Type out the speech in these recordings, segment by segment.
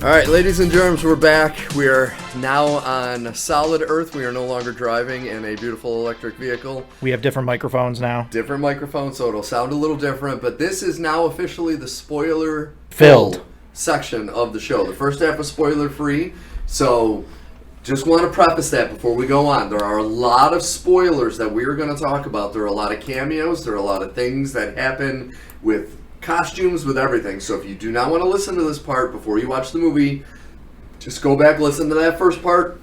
All right, ladies and germs, we're back. We are now on solid Earth. We are no longer driving in a beautiful electric vehicle. We have different microphones now. Different microphones, so it'll sound a little different. But this is now officially the spoiler-filled section of the show. The first half is spoiler-free, so just want to preface that before we go on. There are a lot of spoilers that we're going to talk about. There are a lot of cameos. There are a lot of things that happen with costumes, with everything. So if you do not want to listen to this part before you watch the movie, just go back, listen to that first part,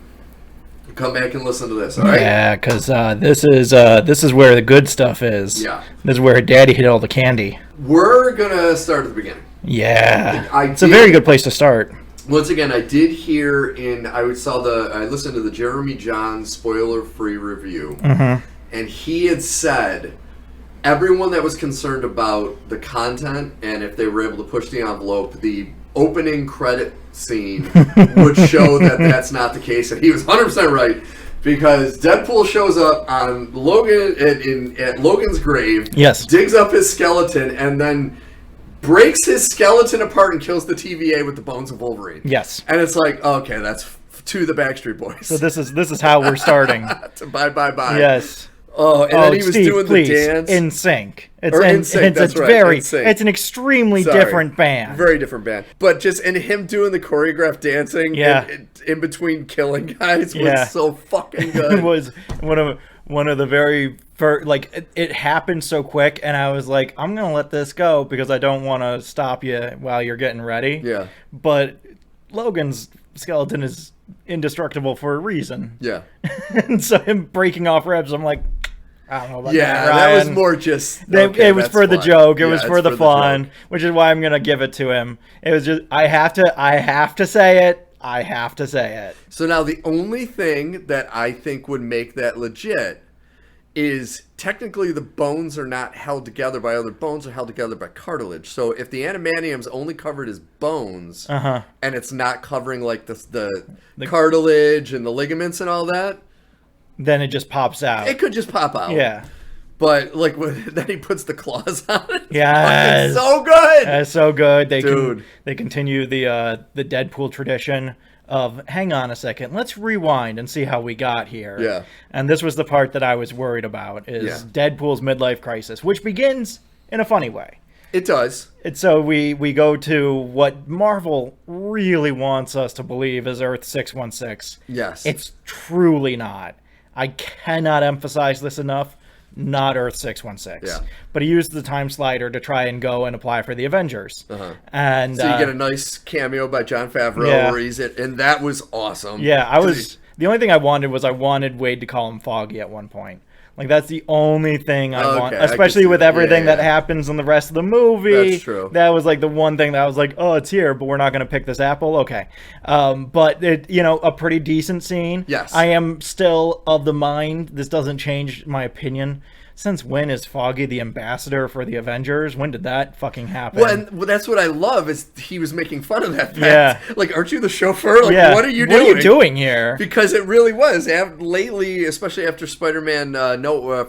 and come back and listen to this, all right? Yeah, because this is where the good stuff is. Yeah. This is where Daddy hid all the candy. We're going to start at the beginning. Yeah. It's a very good place to start. Once again, I did hear I listened to the Jeremy Johns spoiler-free review, and he had said everyone that was concerned about the content and if they were able to push the envelope, the opening credit scene would show that that's not the case, and he was 100% right, because Deadpool shows up on Logan at Logan's grave, yes, digs up his skeleton, and then breaks his skeleton apart and kills the TVA with the bones of Wolverine. Yes. And it's like, okay, that's to the Backstreet Boys. So this is how we're starting. Bye. Yes. Oh, and then he was Steve, doing please, the dance. In Sync. It's an extremely different band. Very different band. But just in him doing the choreographed dancing in between killing guys was so fucking good. It was one of the very first, it happened so quick, and I was like, I'm going to let this go because I don't want to stop you while you're getting ready. Yeah. But Logan's skeleton is indestructible for a reason. Yeah. And so him breaking off ribs, I'm like, I don't know about that, Ryan. that was more just... it was for the joke. It was for the fun, which is why I'm going to give it to him. It was just, I have to say it. I have to say it. So now the only thing that I think would make that legit is technically the bones are not held together by other bones, are held together by cartilage. So if the adamantium's only covered as bones, and it's not covering like the cartilage and the ligaments and all that, then it just pops out. It could just pop out. Yeah. But then he puts the claws on it. Yeah, it's so good. That's so good. They continue the Deadpool tradition of, hang on a second, let's rewind and see how we got here. Yeah. And this was the part that I was worried about, is Deadpool's midlife crisis, which begins in a funny way. It does. And so we go to what Marvel really wants us to believe is Earth 616. Yes. It's truly not. I cannot emphasize this enough. Not Earth 616. Yeah. But he used the time slider to try and go and apply for the Avengers. And so you get a nice cameo by Jon Favreau where he's and that was awesome. Yeah, the only thing I wanted Wade to call him Foggy at one point. Like, that's the only thing I want, especially with everything that happens in the rest of the movie. That's true. That was like the one thing that I was like, oh, it's here, but we're not going to pick this apple. Okay. But a pretty decent scene. Yes. I am still of the mind, this doesn't change my opinion. Since when is Foggy the ambassador for the Avengers? When did that fucking happen? Well, and that's what I love is he was making fun of that fact. Yeah. Like, aren't you the chauffeur? Like, what are you doing? What are you doing here? Because it really was. Lately, especially after Spider-Man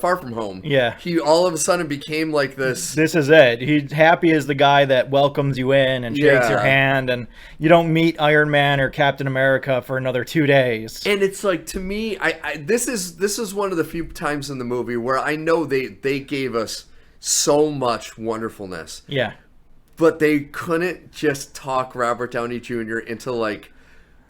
Far From Home, he all of a sudden became like this. This is it. He's happy as the guy that welcomes you in and shakes your hand, and you don't meet Iron Man or Captain America for another 2 days. And it's like, to me, this is one of the few times in the movie where I know they gave us so much wonderfulness. Yeah. But they couldn't just talk Robert Downey Jr. into like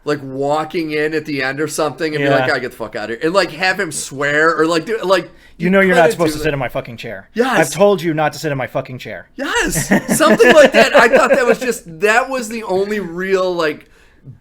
walking in at the end or something and be like, I get the fuck out of here. And like have him swear or like do like you're not supposed to sit in my fucking chair. Yes. I've told you not to sit in my fucking chair. Yes. Something like that. I thought that was the only real like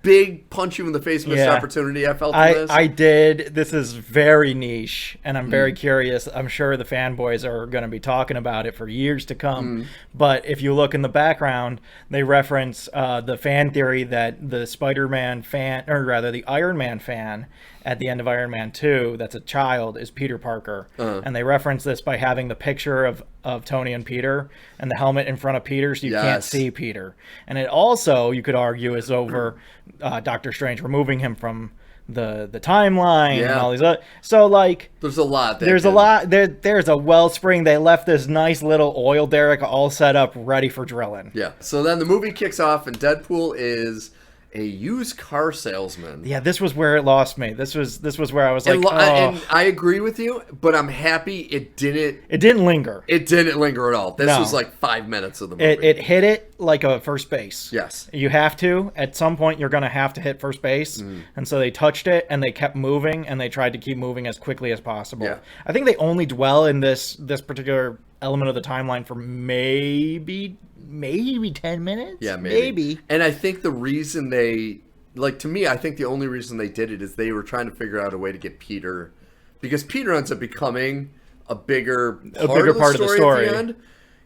big punch you in the face missed opportunity I felt in this. I did. This is very niche, and I'm very curious. I'm sure the fanboys are going to be talking about it for years to come. But if you look in the background, they reference the fan theory that the Spider-Man fan, or rather the Iron Man fan, at the end of Iron Man 2, that's a child, is Peter Parker. And they reference this by having the picture of Tony and Peter and the helmet in front of Peter, so you can't see Peter. And it also, you could argue, is over Doctor Strange removing him from the timeline and all these other. So like, there's a lot. There's a wellspring. They left this nice little oil derrick all set up, ready for drilling. Yeah. So then the movie kicks off, and Deadpool is a used car salesman. Yeah, this was where it lost me. This was where I was like, And I agree with you, but I'm happy it didn't linger. It didn't linger at all. This was like 5 minutes of the movie. It hit it like a first base. Yes. You have to. At some point, you're going to have to hit first base. And so they touched it, and they kept moving, and they tried to keep moving as quickly as possible. Yeah. I think they only dwell in this particular element of the timeline for maybe 10 minutes. Yeah, maybe. And I think the reason to me, I think the only reason they did it is they were trying to figure out a way to get Peter, because Peter ends up becoming a bigger part of the story at the end,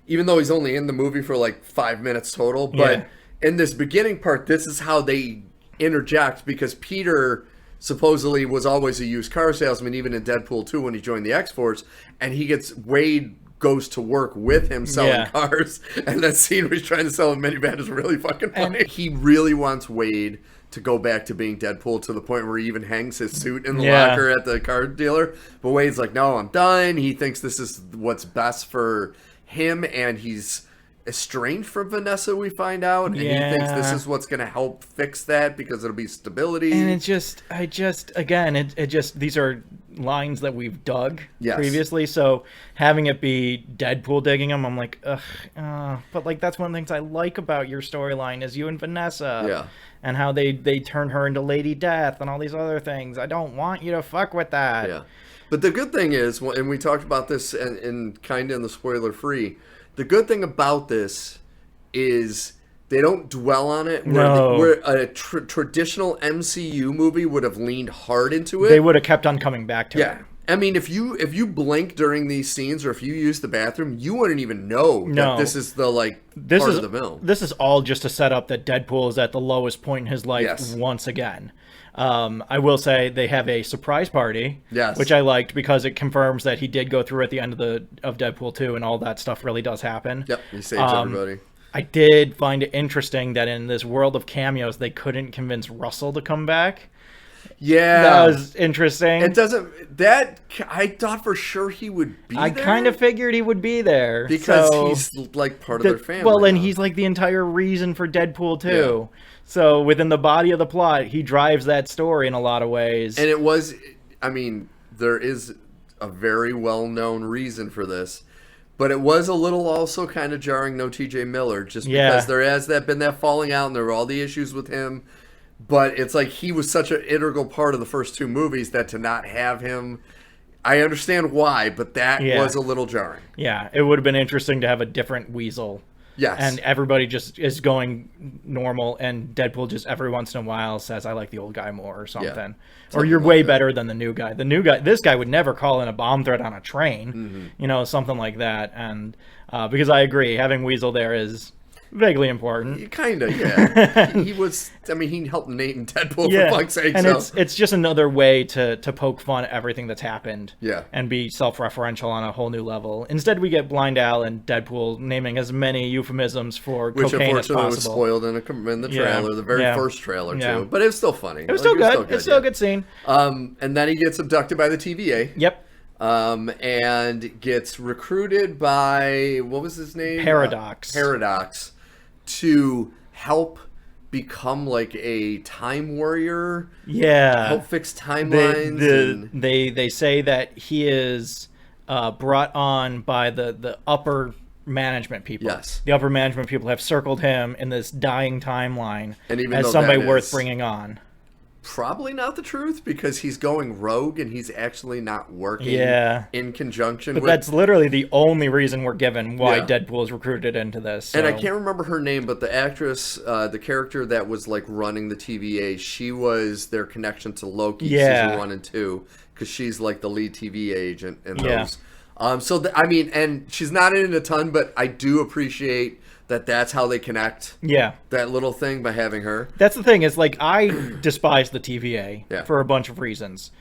even though he's only in the movie for like 5 minutes total. But in this beginning part, this is how they interject, because Peter supposedly was always a used car salesman, even in Deadpool 2 when he joined the X-Force, and Wade goes to work with him selling cars, and that scene where he's trying to sell a minivan is really fucking funny. And he really wants Wade to go back to being Deadpool, to the point where he even hangs his suit in the locker at the car dealer. But Wade's like, no, I'm done. He thinks this is what's best for him, and he's estranged from Vanessa, we find out, and he thinks this is what's going to help fix that, because it'll be stability. And these are lines that we've dug previously, so having it be Deadpool digging them, I'm like, ugh. But like, that's one of the things I like about your storyline is you and Vanessa, and how they turn her into Lady Death and all these other things. I don't want you to fuck with that. Yeah, but the good thing is, and we talked about this in kind of in the spoiler free. The good thing about this is they don't dwell on it. Where a traditional MCU movie would have leaned hard into it. They would have kept on coming back to it. Yeah. I mean, if you blink during these scenes, or if you use the bathroom, you wouldn't even know that this is the part of the film. This is all just to set up that Deadpool is at the lowest point in his life once again. I will say they have a surprise party, which I liked, because it confirms that he did go through at the end of Deadpool 2, and all that stuff really does happen. Yep, he saves everybody. I did find it interesting that in this world of cameos, they couldn't convince Russell to come back. Yeah, that was interesting. It doesn't. That I thought for sure he would be. I kind of figured he would be there because he's like part of their family. Well, and he's like the entire reason for Deadpool 2. Yeah. So within the body of the plot, he drives that story in a lot of ways. And it was, I mean, there is a very well-known reason for this, but it was a little also kind of jarring, no TJ Miller, just because there has been that falling out, and there were all the issues with him. But it's like he was such an integral part of the first two movies that to not have him, I understand why, but that was a little jarring. Yeah, it would have been interesting to have a different Weasel. Yes. And everybody just is going normal, and Deadpool just every once in a while says, I like the old guy more, or something. Yeah. Or you're way better than the new guy. This guy would never call in a bomb threat on a train, something like that. And because I agree, having Weasel there is vaguely important. Kind of, yeah. he was, I mean, he helped Nate and Deadpool, for fuck's sake. And it's just another way to poke fun at everything that's happened. Yeah. And be self-referential on a whole new level. Instead, we get Blind Al and Deadpool naming as many euphemisms for cocaine as possible. Which, unfortunately, was spoiled in the trailer, the very first trailer, too. But it was still funny. It was still good. It's still a good scene. And then he gets abducted by the TVA. Yep. And gets recruited by, what was his name? Paradox. To help become like a time warrior. Yeah. Help fix timelines. They say that he is brought on by the upper management people. Yes. The upper management people have circled him in this dying timeline and as somebody worth bringing on. Probably not the truth, because he's going rogue and he's actually not working in conjunction with... But that's literally the only reason we're given why Deadpool is recruited into this. So. And I can't remember her name, but the actress, the character that was like running the TVA, she was their connection to Loki season 1 and 2, because she's like the lead TVA agent in those. I mean, and she's not in it a ton, but I do appreciate that's how they connect that little thing by having her. That's the thing, is like, I despise the TVA for a bunch of reasons.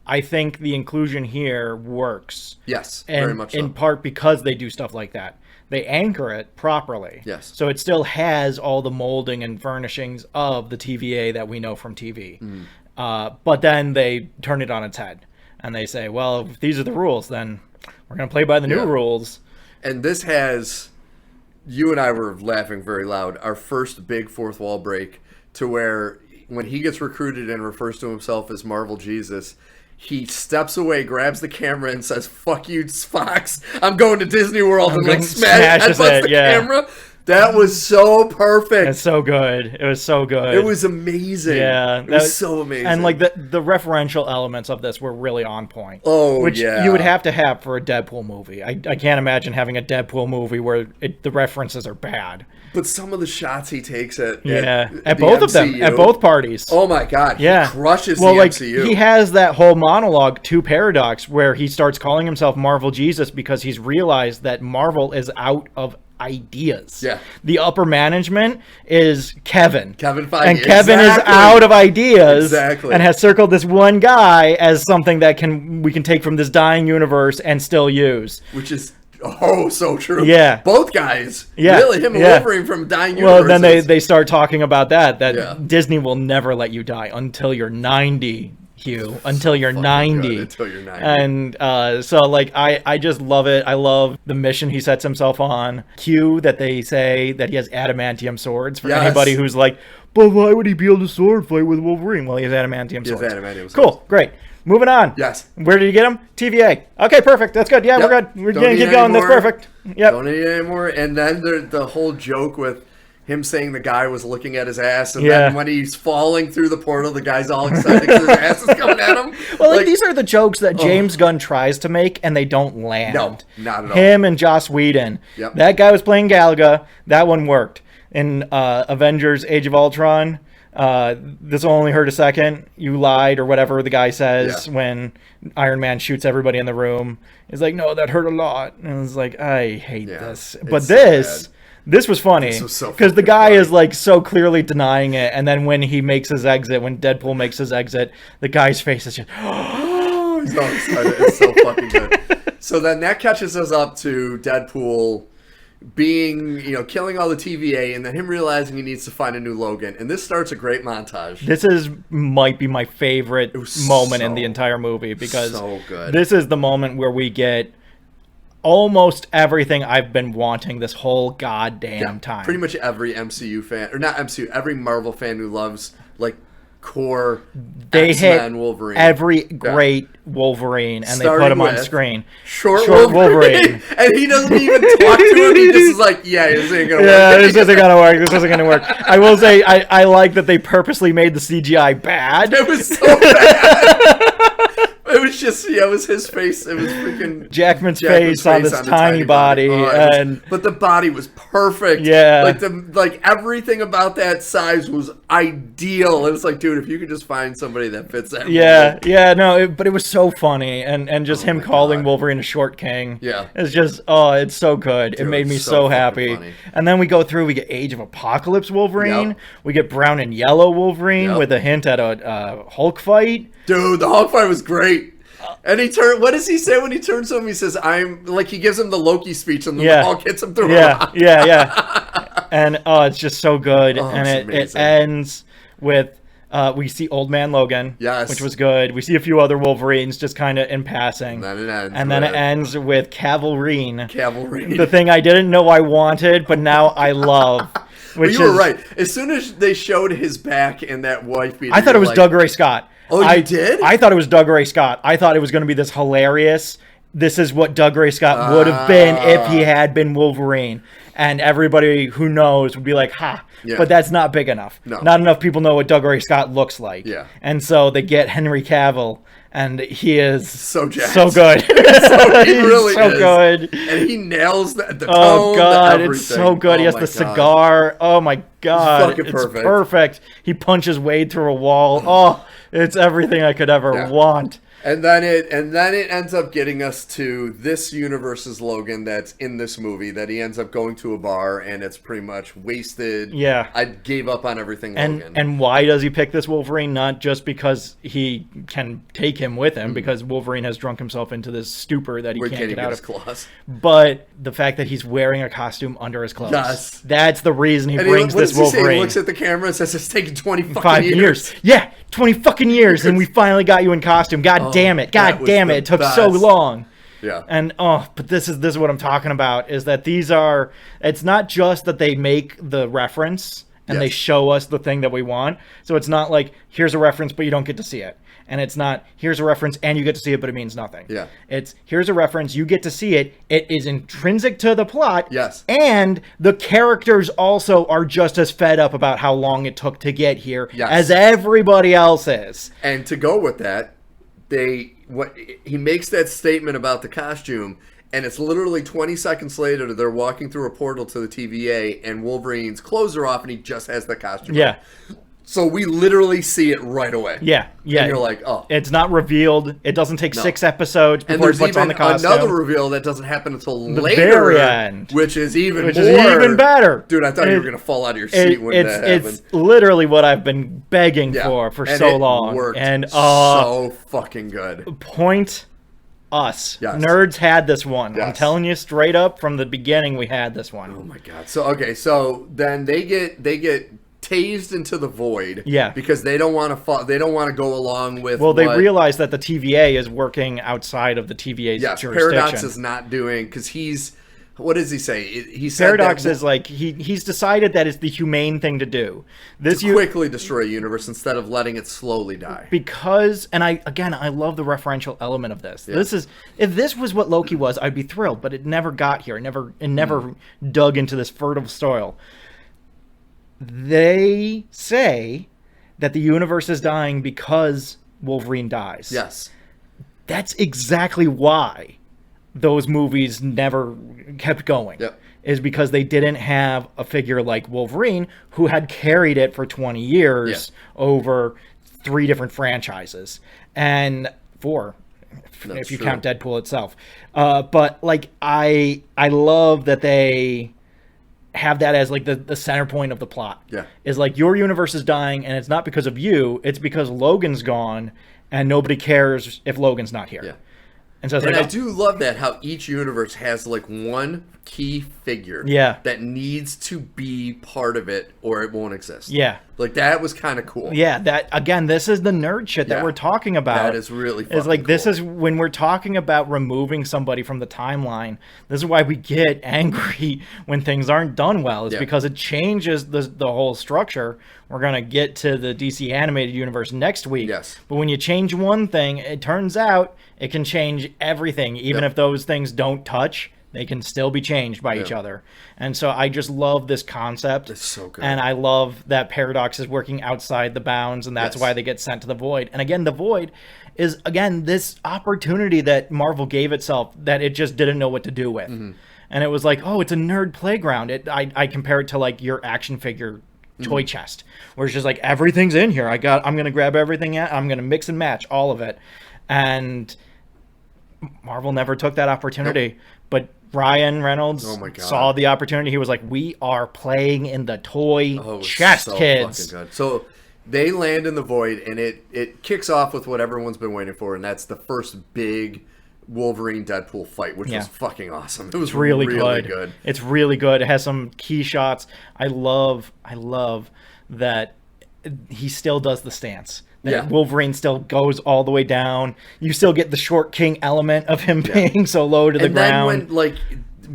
I think the inclusion here works. Yes, very much so. In part because they do stuff like that. They anchor it properly. Yes. So it still has all the molding and furnishings of the TVA that we know from TV. But then they turn it on its head. And they say, well, if these are the rules, then we're going to play by the new rules. And this has... You and I were laughing very loud. Our first big fourth wall break to where when he gets recruited and refers to himself as Marvel Jesus, he steps away, grabs the camera, and says, "Fuck you, Fox! I'm going to Disney World," and like smashes the camera. That was so perfect. It's so good. It was so good. It was amazing. Yeah. It was so amazing. And like the referential elements of this were really on point. Oh, which yeah. you would have to have for a Deadpool movie. I can't imagine having a Deadpool movie where the references are bad. But some of the shots he takes at both of them, at both parties. Oh my God. He crushes the MCU. He has that whole monologue to Paradox where he starts calling himself Marvel Jesus because he's realized that Marvel is out of ideas. Yeah. The upper management is Kevin Feige. And Kevin is out of ideas. Exactly. And has circled this one guy as something that we can take from this dying universe and still use. Which is so true. Yeah. Both guys. Yeah. Really, him and Wolverine from dying universes. Well, then they start talking about that Disney will never let you die until you're 90. Hugh, until you're 90. Until you're 90. And so like I just love it. I love the mission he sets himself on. Q, that they say that he has adamantium swords for anybody who's like, but why would he be able to sword fight with Wolverine? Well, he has adamantium swords. Cool, great. Moving on. Yes. Where did you get him? TVA. Okay, perfect. That's good. Yeah, we're good. We're going to keep going. That's perfect. Yep. Don't need it anymore. And then the whole joke with him saying the guy was looking at his ass, and then when he's falling through the portal, the guy's all excited because his ass is coming at him. Well, like these are the jokes that James Gunn tries to make, and they don't land. No, not at all. Him and Joss Whedon. Yep. That guy was playing Galaga. That one worked. In Avengers Age of Ultron, this will only hurt a second. You lied, or whatever the guy says when Iron Man shoots everybody in the room. He's like, no, that hurt a lot. And it's like, I hate this. But this was funny because the guy is like so clearly denying it, and then when he makes his exit, when Deadpool makes his exit, the guy's face is just he's so excited. It's so fucking good. So then that catches us up to Deadpool being, killing all the TVA, and then him realizing he needs to find a new Logan, and this starts a great montage. This might be my favorite moment in the entire movie because this is the moment where we get almost everything I've been wanting this whole goddamn time. Pretty much every MCU fan, or not MCU, every Marvel fan who loves like core X-Men Wolverine. Every great Wolverine, and starting they put him on screen. Short Wolverine. And he doesn't even talk to him. He just is like, this ain't gonna work. This isn't gonna work. This isn't gonna work. I will say, I like that they purposely made the CGI bad. It was so bad. It was just, it was his face. It was freaking Jackman's face on this tiny body, but the body was perfect. Yeah, like everything about that size was ideal. It was like, dude, if you could just find somebody that fits that. But it was so funny, and just him calling Wolverine a short king. Yeah, it's just, it's so good. Dude, it made me so happy. Funny. And then we go through. We get Age of Apocalypse Wolverine. Yep. We get Brown and Yellow Wolverine with a hint at a Hulk fight. Dude, the Hulk fight was great. And what does he say when he turns to him? He says, he gives him the Loki speech, and the Hulk hits him through a rock. And it's just so good. And it ends with, we see Old Man Logan, which was good. We see a few other Wolverines just kind of in passing. And then it ends with Cavalrine. The thing I didn't know I wanted, but now I love. You were right. As soon as they showed his back in that wife beater, I thought it was Doug Ray Scott. Oh, you did? I thought it was Doug Ray Scott. I thought it was going to be this hilarious. This is what Doug Ray Scott would have been if he had been Wolverine. And everybody who knows would be like, ha. Yeah. But that's not big enough. No. Not enough people know what Doug Ray Scott looks like. Yeah. And so they get Henry Cavill, and he is so jacked. So good. He really so is. good. And he nails the tone. Oh, God. It's so good. He has the cigar. Oh, my God. It's perfect. He punches Wade through a wall. Oh, it's everything I could ever want. And then it ends up getting us to this universe's Logan that's in this movie, that he ends up going to a bar and it's pretty much wasted. Yeah. I gave up on everything Logan. And why does he pick this Wolverine? Not just because he can take him with him, because Wolverine has drunk himself into this stupor that he can't get out of. Claws. But the fact that he's wearing a costume under his clothes. Yes. That's the reason he brings this Wolverine. He looks at the camera and says, it's taken 20 fucking years. Yeah, 20 fucking years, and we finally got you in costume. God damn it. It took so long. Yeah. And but this is what I'm talking about, is that it's not just that they make the reference and they show us the thing that we want. So it's not like, here's a reference, but you don't get to see it. And it's not, here's a reference and you get to see it, but it means nothing. Yeah. It's, here's a reference, you get to see it. It is intrinsic to the plot. Yes. And the characters also are just as fed up about how long it took to get here as everybody else is. And to go with that, he makes that statement about the costume, and it's literally 20 seconds later they're walking through a portal to the TVA, and Wolverine's clothes are off, and he just has the costume on. So we literally see it right away. Yeah. And you're like, oh. It's not revealed. It doesn't take 6 episodes before it puts on the costume. And there's even another reveal that doesn't happen until the later. Very end. Which is even better. Dude, I thought you were going to fall out of your seat when that happened. It's literally what I've been begging for so long. Worked and so fucking good. Point us. Nerds had this one. I'm telling you straight up, from the beginning we had this one. Oh my god. So then they get tased into the void. Because they don't want to go along with. Well, they realize that the TVA is working outside of the TVA's jurisdiction. Paradox is not doing, because he's. What does he say? He said Paradox is like he's decided that it's the humane thing to do. To quickly destroy a universe instead of letting it slowly die. Because, and I love the referential element of this. This is, if this was what Loki was, I'd be thrilled. But it never got here. It never dug into this fertile soil. They say that the universe is dying because Wolverine dies. Yes. That's exactly why those movies never kept going. Is because they didn't have a figure like Wolverine who had carried it for 20 years over 3 different franchises. And 4, if you count Deadpool itself. But like I love that they have that as like the center point of the plot. Is like, your universe is dying, and it's not because of you, it's because Logan's gone and nobody cares if Logan's not here. And so it's I do love that, how each universe has like one key figure that needs to be part of it or it won't exist. Like, that was kind of cool. That, again, this is the nerd shit that we're talking about. That is really fucking It's like, cool. This is when we're talking about removing somebody from the timeline. This is why we get angry when things aren't done well. It's because it changes the whole structure. We're going to get to the DC animated universe next week. But when you change one thing, it turns out it can change everything. Even if those things don't touch, they can still be changed by each other. And so I just love this concept. It's so good. And I love that Paradox is working outside the bounds, and that's why they get sent to the Void. And again, the Void is, again, this opportunity that Marvel gave itself that it just didn't know what to do with. And it was like, oh, it's a nerd playground. I compare it to like your action figure toy chest, where it's just like, everything's in here. I'm going to grab everything out. I'm going to mix and match all of it. And Marvel never took that opportunity. But Ryan Reynolds saw the opportunity. He was like, we are playing in the toy chest, kids. Fucking good. So they land in the Void, and it kicks off with what everyone's been waiting for, and that's the first big Wolverine Deadpool fight, which was fucking awesome. It was really good. It's really good. It has some key shots. I love that he still does the stance. Wolverine still goes all the way down. You still get the short king element of him being so low to the ground. And then when, like,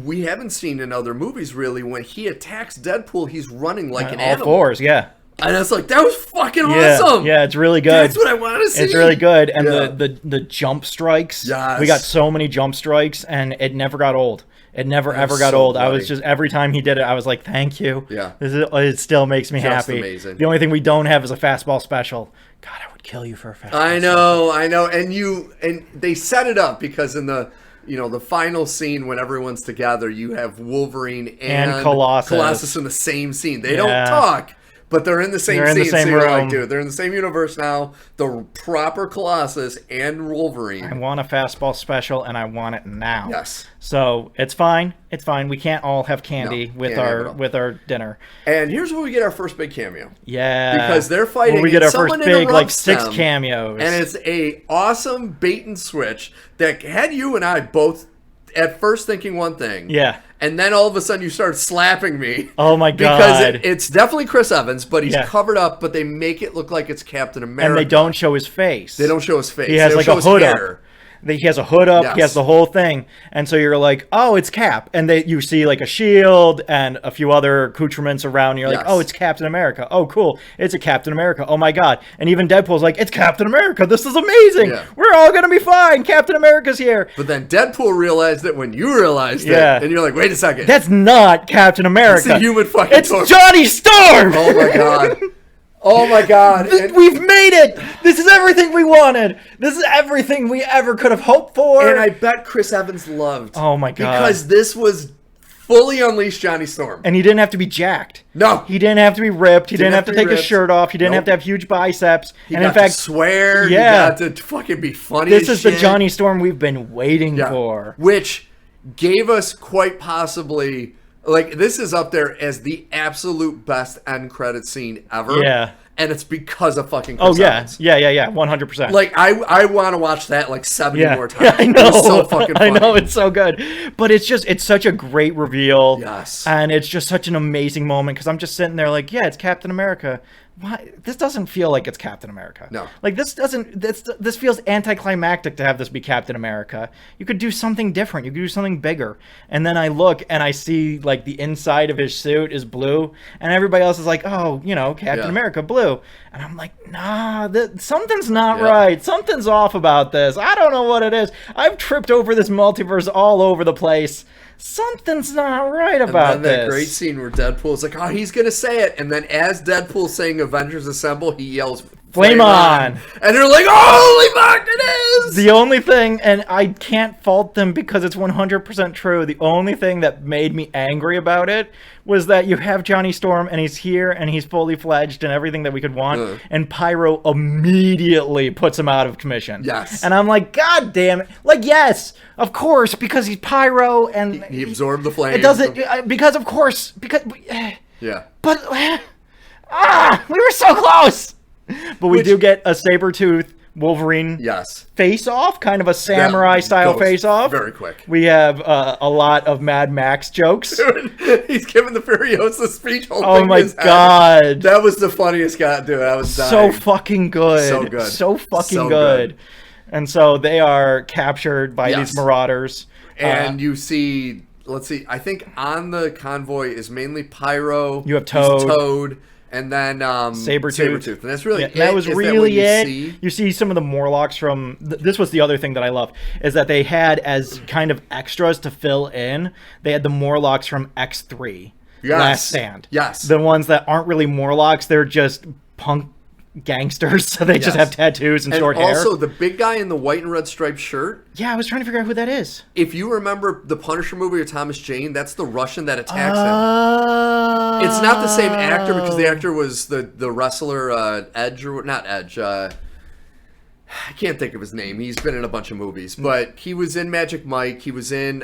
we haven't seen in other movies really, when he attacks Deadpool, he's running like an animal. All fours, And it's like, that was fucking awesome. Yeah, it's really good. That's what I want to see. It's really good. And the jump strikes. We got so many jump strikes, and it never got old. It never ever got old. Bloody. I was just, every time he did it, I was like, thank you. It still makes me happy. Amazing. The only thing we don't have is a fastball special. God, I would kill you for a fastball special. I know. And they set it up because in the final scene when everyone's together, you have Wolverine and Colossus in the same scene. They don't talk, but they're in the same scene. So you're like, dude, they're in the same universe now. The proper Colossus and Wolverine. I want a fastball special, and I want it now. Yes. So it's fine. It's fine. We can't all have candy with our dinner. And here's where we get our first big cameo. Yeah. Because they're fighting. We get our first big, like, 6 cameos. And it's a awesome bait and switch that had you and I both at first thinking one thing. Yeah. And then all of a sudden you start slapping me. Oh my God. Because it's definitely Chris Evans, but he's covered up, but they make it look like it's Captain America. And they don't show his face. They don't show his face. He has like a hood up. He has a hood up. Yes. He has the whole thing. And so you're like, oh, it's Cap. And you see like a shield and a few other accoutrements around. And you're like, oh, it's Captain America. Oh, cool. It's a Captain America. Oh, my God. And even Deadpool's like, it's Captain America. This is amazing. Yeah. We're all going to be fine. Captain America's here. But then Deadpool realized it when you realized it. And you're like, wait a second. That's not Captain America. It's the human fucking It's Johnny Storm. Oh, my God. Oh my God. We've made it! This is everything we wanted! This is everything we ever could have hoped for! And I bet Chris Evans loved. Oh my God. Because this was fully unleashed Johnny Storm. And he didn't have to be jacked. No. He didn't have to be ripped. He didn't have to take his shirt off. He didn't have to have huge biceps. He got to swear. Yeah. He got to fucking be funny This is the Johnny Storm we've been waiting for. Which gave us quite possibly... Like, this is up there as the absolute best end credit scene ever. Yeah. And it's because of fucking Chris Evans. Yeah, 100%. Like, I want to watch that like 70 more times. Yeah, I know. It's so fucking funny. I know, it's so good. But it's such a great reveal. Yes. And it's just such an amazing moment because I'm just sitting there like, yeah, it's Captain America. Why? This doesn't feel like it's Captain America. No. Like, this feels anticlimactic to have this be Captain America. You could do something different. You could do something bigger. And then I look and I see, like, the inside of his suit is blue. And everybody else is like, oh, Captain America, blue. And I'm like, nah, something's not right. Something's off about this. I don't know what it is. I've tripped over this multiverse all over the place. Something's not right about this. And then that great scene where Deadpool's like, oh, he's going to say it. And then as Deadpool's saying Avengers Assemble, he yells, Flame on! And they're like, holy fuck, it is! The only thing, and I can't fault them because it's 100% true, the only thing that made me angry about it was that you have Johnny Storm, and he's here, and he's fully fledged and everything that we could want, and Pyro immediately puts him out of commission. Yes. And I'm like, God damn it. Like, yes, of course, because he's Pyro, and... He absorbed the flame. It doesn't... Because, of course, because... Yeah. But... we were so close! But we do get a Sabretooth Wolverine face-off, kind of a samurai-style face-off. Very quick. We have a lot of Mad Max jokes. Dude, he's giving the Furiosa speech. Oh my God. That was the funniest guy, dude. I was dying. So fucking good. So good. So fucking good. And so they are captured by these marauders. And you see, let's see, I think on the convoy is mainly Pyro. You have Toad. And then Sabretooth. And that's really it. That was really it. You see some of the Morlocks from... This was the other thing that I loved, is that they had as kind of extras to fill in, they had the Morlocks from X3. Last Stand. Yes. The ones that aren't really Morlocks, they're just punk gangsters, so they just have tattoos and short hair. Also, the big guy in the white and red striped shirt. Yeah, I was trying to figure out who that is. If you remember the Punisher movie with Thomas Jane, that's the Russian that attacks him. It's not the same actor because the actor was the wrestler Edge, or not Edge. I can't think of his name. He's been in a bunch of movies, but he was in Magic Mike. He was in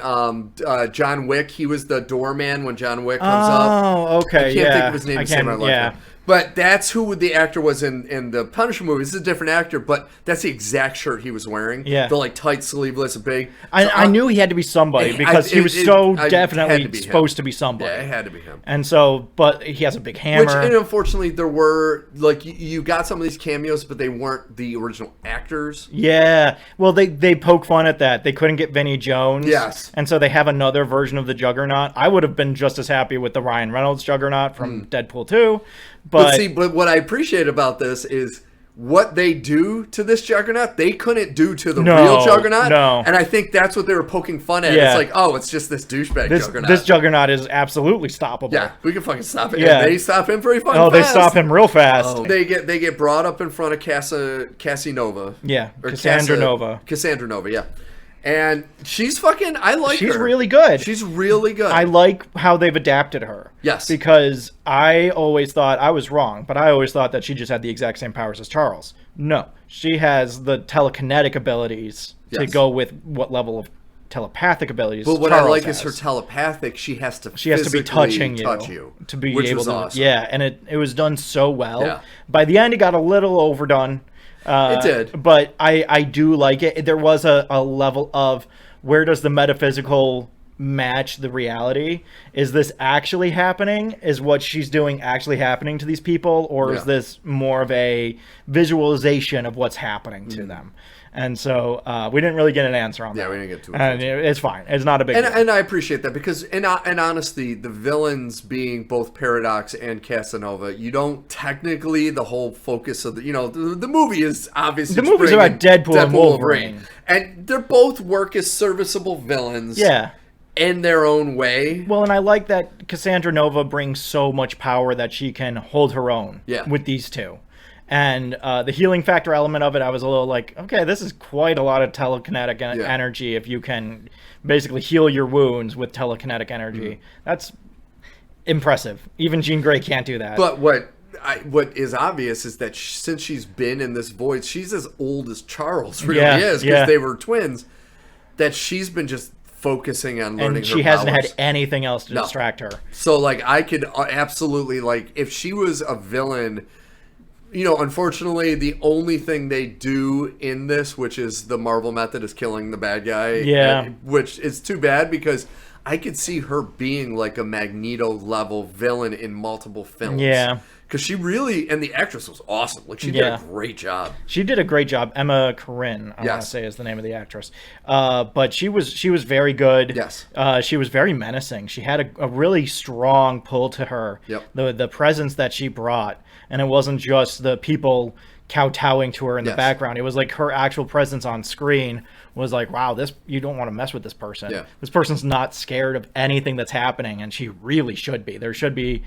John Wick. He was the doorman when John Wick comes up. Oh, okay. I can't think of his name. But that's who the actor was in the Punisher movie. This is a different actor, but that's the exact shirt he was wearing. Yeah. The like tight sleeveless, big. I knew he had to be somebody because he was definitely supposed to be somebody. Yeah, it had to be him. And so, but he has a big hammer. Which, and unfortunately, there were, like, you got some of these cameos, but they weren't the original actors. Yeah. Well, they poke fun at that. They couldn't get Vinnie Jones. Yes. And so they have another version of the Juggernaut. I would have been just as happy with the Ryan Reynolds Juggernaut from Deadpool 2. But what I appreciate about this is what they do to this Juggernaut, they couldn't do to the real Juggernaut. No. And I think that's what they were poking fun at. Yeah. It's like, oh, it's just this douchebag Juggernaut. This Juggernaut is absolutely stoppable. Yeah, we can fucking stop it. Yeah. And they stop him pretty fucking fast. They stop him real fast. Oh. They get brought up in front of Cassie Nova. Yeah, or Cassandra Nova. Cassandra Nova, yeah. And she's fucking, I like her. She's really good. She's really good. I like how they've adapted her. Yes. Because I always thought, I was wrong, but I always thought that she just had the exact same powers as Charles. No. She has the telekinetic abilities to go with what level of telepathic abilities But what Charles I like has. is her telepathic, she has to be touching you to be which able was to awesome. Yeah, and it was done so well. Yeah. By the end it got a little overdone. It did. But I do like it. There was a level of where does the metaphysical match the reality. Is this actually happening? Is what she's doing actually happening to these people? Or is this more of a visualization of what's happening to them? And so we didn't really get an answer on that. Yeah, we didn't get to it. And it's fine. It's not a big deal. And I appreciate that because, in honesty, the villains being both Paradox and Casanova, you don't technically, the whole focus of the movie is obviously... The movie's about Deadpool and Wolverine. And they both work as serviceable villains. Yeah. In their own way. Well, and I like that Cassandra Nova brings so much power that she can hold her own with these two. And the healing factor element of it, I was a little like, okay, this is quite a lot of telekinetic energy if you can basically heal your wounds with telekinetic energy. That's impressive. Even Jean Grey can't do that. But what is obvious is that since she's been in this void, she's as old as Charles really is, because they were twins, that she's been just focusing on learning her powers. And she hasn't had anything else to distract her. So, like, I could absolutely, like, if she was a villain... unfortunately, the only thing they do in this, which is the Marvel method, is killing the bad guy. Yeah. Which is too bad because I could see her being like a Magneto-level villain in multiple films. Yeah. Because she really, and the actress was awesome. Like, she did a great job. She did a great job. Emma Corrin, I want to say is the name of the actress. But she was very good. Yes. She was very menacing. She had a really strong pull to her. Yep. The presence that she brought. And it wasn't just the people kowtowing to her in the background. It was like her actual presence on screen was like, wow, you don't want to mess with this person. Yeah. This person's not scared of anything that's happening, and she really should be. There should be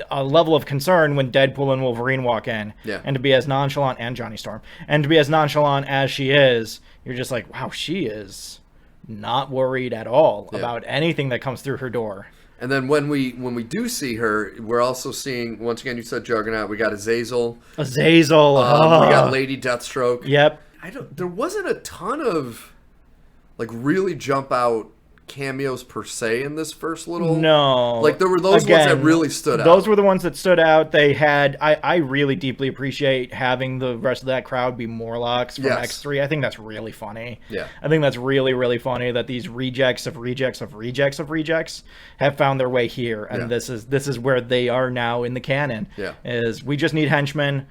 a level of concern when Deadpool and Wolverine walk in. Yeah. And to be as nonchalant, and Johnny Storm, and to be as nonchalant as she is, you're just like, wow, she is not worried at all about anything that comes through her door. And then when we do see her, we're also seeing, once again, you said Juggernaut. We got Azazel. Azazel. We got Lady Deathstroke. Yep. There wasn't a ton of like really jump out cameos per se in this first little. No. Like there were those ones that really stood out. Those were the ones that stood out. They had. I really deeply appreciate having the rest of that crowd be Morlocks from X3. I think that's really funny. Yeah. I think that's really, really funny that these rejects of rejects of rejects of rejects have found their way here, and this is where they are now in the canon. Yeah. Is we just need henchmen.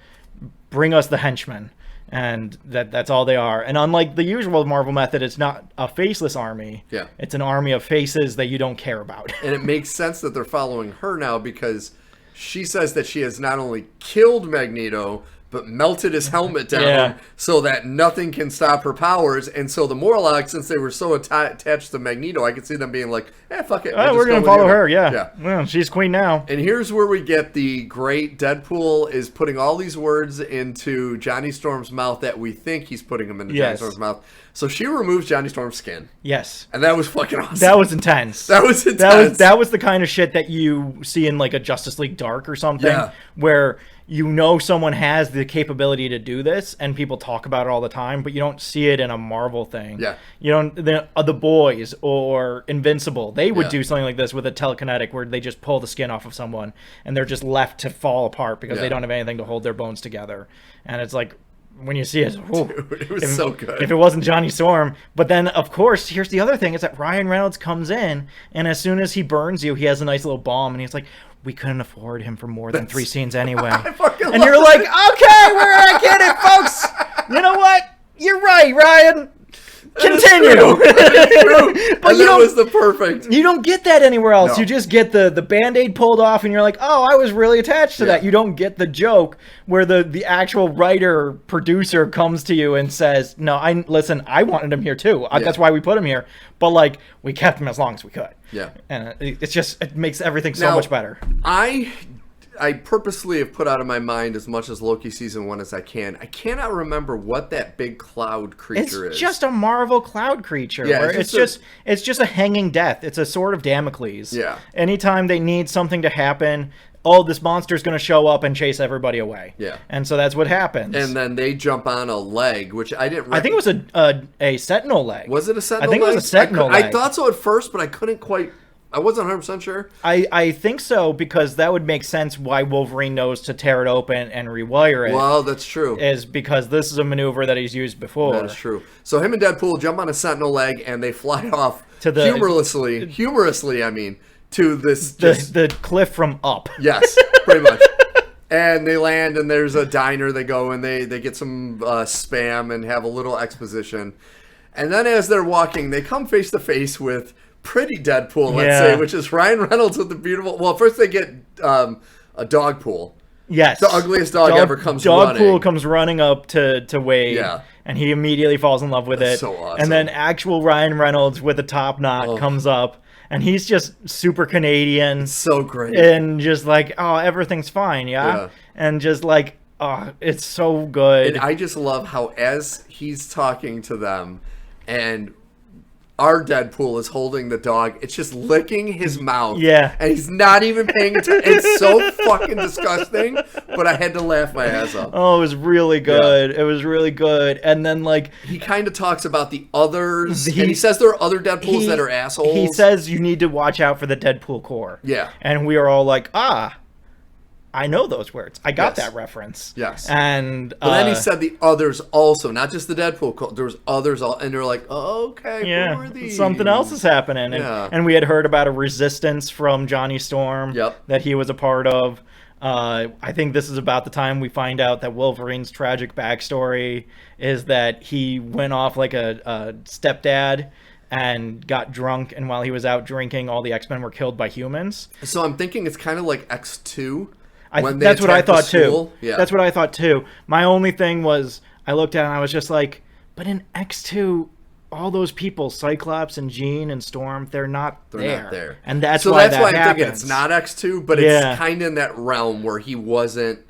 Bring us the henchmen. And that's all they are. And unlike the usual Marvel method, it's not a faceless army. Yeah. It's an army of faces that you don't care about. And it makes sense that they're following her now because she says that she has not only killed Magneto, but melted his helmet down so that nothing can stop her powers. And so the Morlocks, since they were so attached to Magneto, I could see them being like, fuck it. We're going to follow her, Well, she's queen now. And here's where we get the great Deadpool is putting all these words into Johnny Storm's mouth that we think he's putting them into Johnny Storm's mouth. So she removes Johnny Storm's skin. Yes. And that was fucking awesome. That was intense. That was intense. That was the kind of shit that you see in like a Justice League Dark or something where someone has the capability to do this and people talk about it all the time, but you don't see it in a Marvel thing. Yeah. You don't, the Boys or Invincible, they would do something like this with a telekinetic where they just pull the skin off of someone and they're just left to fall apart because they don't have anything to hold their bones together. And it's like, when you see it, dude, it was so good. If it wasn't Johnny Storm. But then, of course, here's the other thing, is that Ryan Reynolds comes in, and as soon as he burns you, he has a nice little bomb, and he's like, we couldn't afford him for more than 3 scenes anyway. And you're like, okay, we're getting it, folks. You know what? You're right, Ryan. Continue. But that was the perfect. You don't get that anywhere else. No. You just get the Band-Aid pulled off and you're like, oh, I was really attached to that. You don't get the joke where the actual writer, producer comes to you and says, no, I wanted him here too. That's why we put him here. But like, we kept him as long as we could. Yeah. And it makes everything so much better. I purposely have put out of my mind as much as Loki season 1 as I can. I cannot remember what that big cloud creature is. It's just a Marvel cloud creature. Yeah, it's just a hanging death. It's a sword of Damocles. Yeah. Anytime they need something to happen, this monster's going to show up and chase everybody away. Yeah. And so that's what happens. And then they jump on a leg, which I didn't... I think it was a Sentinel leg. Was it a Sentinel leg? I think it was a Sentinel leg. I thought so at first, but I couldn't quite... I wasn't 100% sure. I think so, because that would make sense why Wolverine knows to tear it open and rewire it. Well, that's true. Is because this is a maneuver that he's used before. That is true. So him and Deadpool jump on a Sentinel leg, and they fly off to the humorously, I mean, to this the cliff from Up. Yes, pretty much. And they land, and there's a diner. They go and they get some spam and have a little exposition. And then as they're walking, they come face to face with pretty Deadpool, let's say, which is Ryan Reynolds with the beautiful. Well, first they get a dog pool. Yes, the ugliest dog ever comes running. Dogpool comes running up to Wade, and he immediately falls in love with it. So awesome. And then actual Ryan Reynolds with a top knot comes up, and he's just super Canadian. So great. And just like, oh, everything's fine, yeah? And just like, oh, it's so good. And I just love how as he's talking to them, and our Deadpool is holding the dog, it's just licking his mouth. Yeah. And he's not even paying attention. It's so fucking disgusting, but I had to laugh my ass off. Oh, it was really good. Yeah. It was really good. And then, like... He kind of talks about the others, and he says there are other Deadpools that are assholes. He says you need to watch out for the Deadpool core. Yeah. And we are all like, I know those words. I got that reference. Yes. And but then he said the others also, not just the Deadpool. There was others, and they're like, oh, okay, yeah, who are these? Something else is happening. And we had heard about a resistance from Johnny Storm that he was a part of. I think this is about the time we find out that Wolverine's tragic backstory is that he went off like a stepdad and got drunk, and while he was out drinking, all the X-Men were killed by humans. So I'm thinking it's kind of like X2. That's what I thought too. Yeah. That's what I thought too. My only thing was I looked at it and I was just like, but in X2, all those people, Cyclops and Jean and Storm, they're not there. And that's why I'm thinking it's not X2, but it's kind of in that realm where he wasn't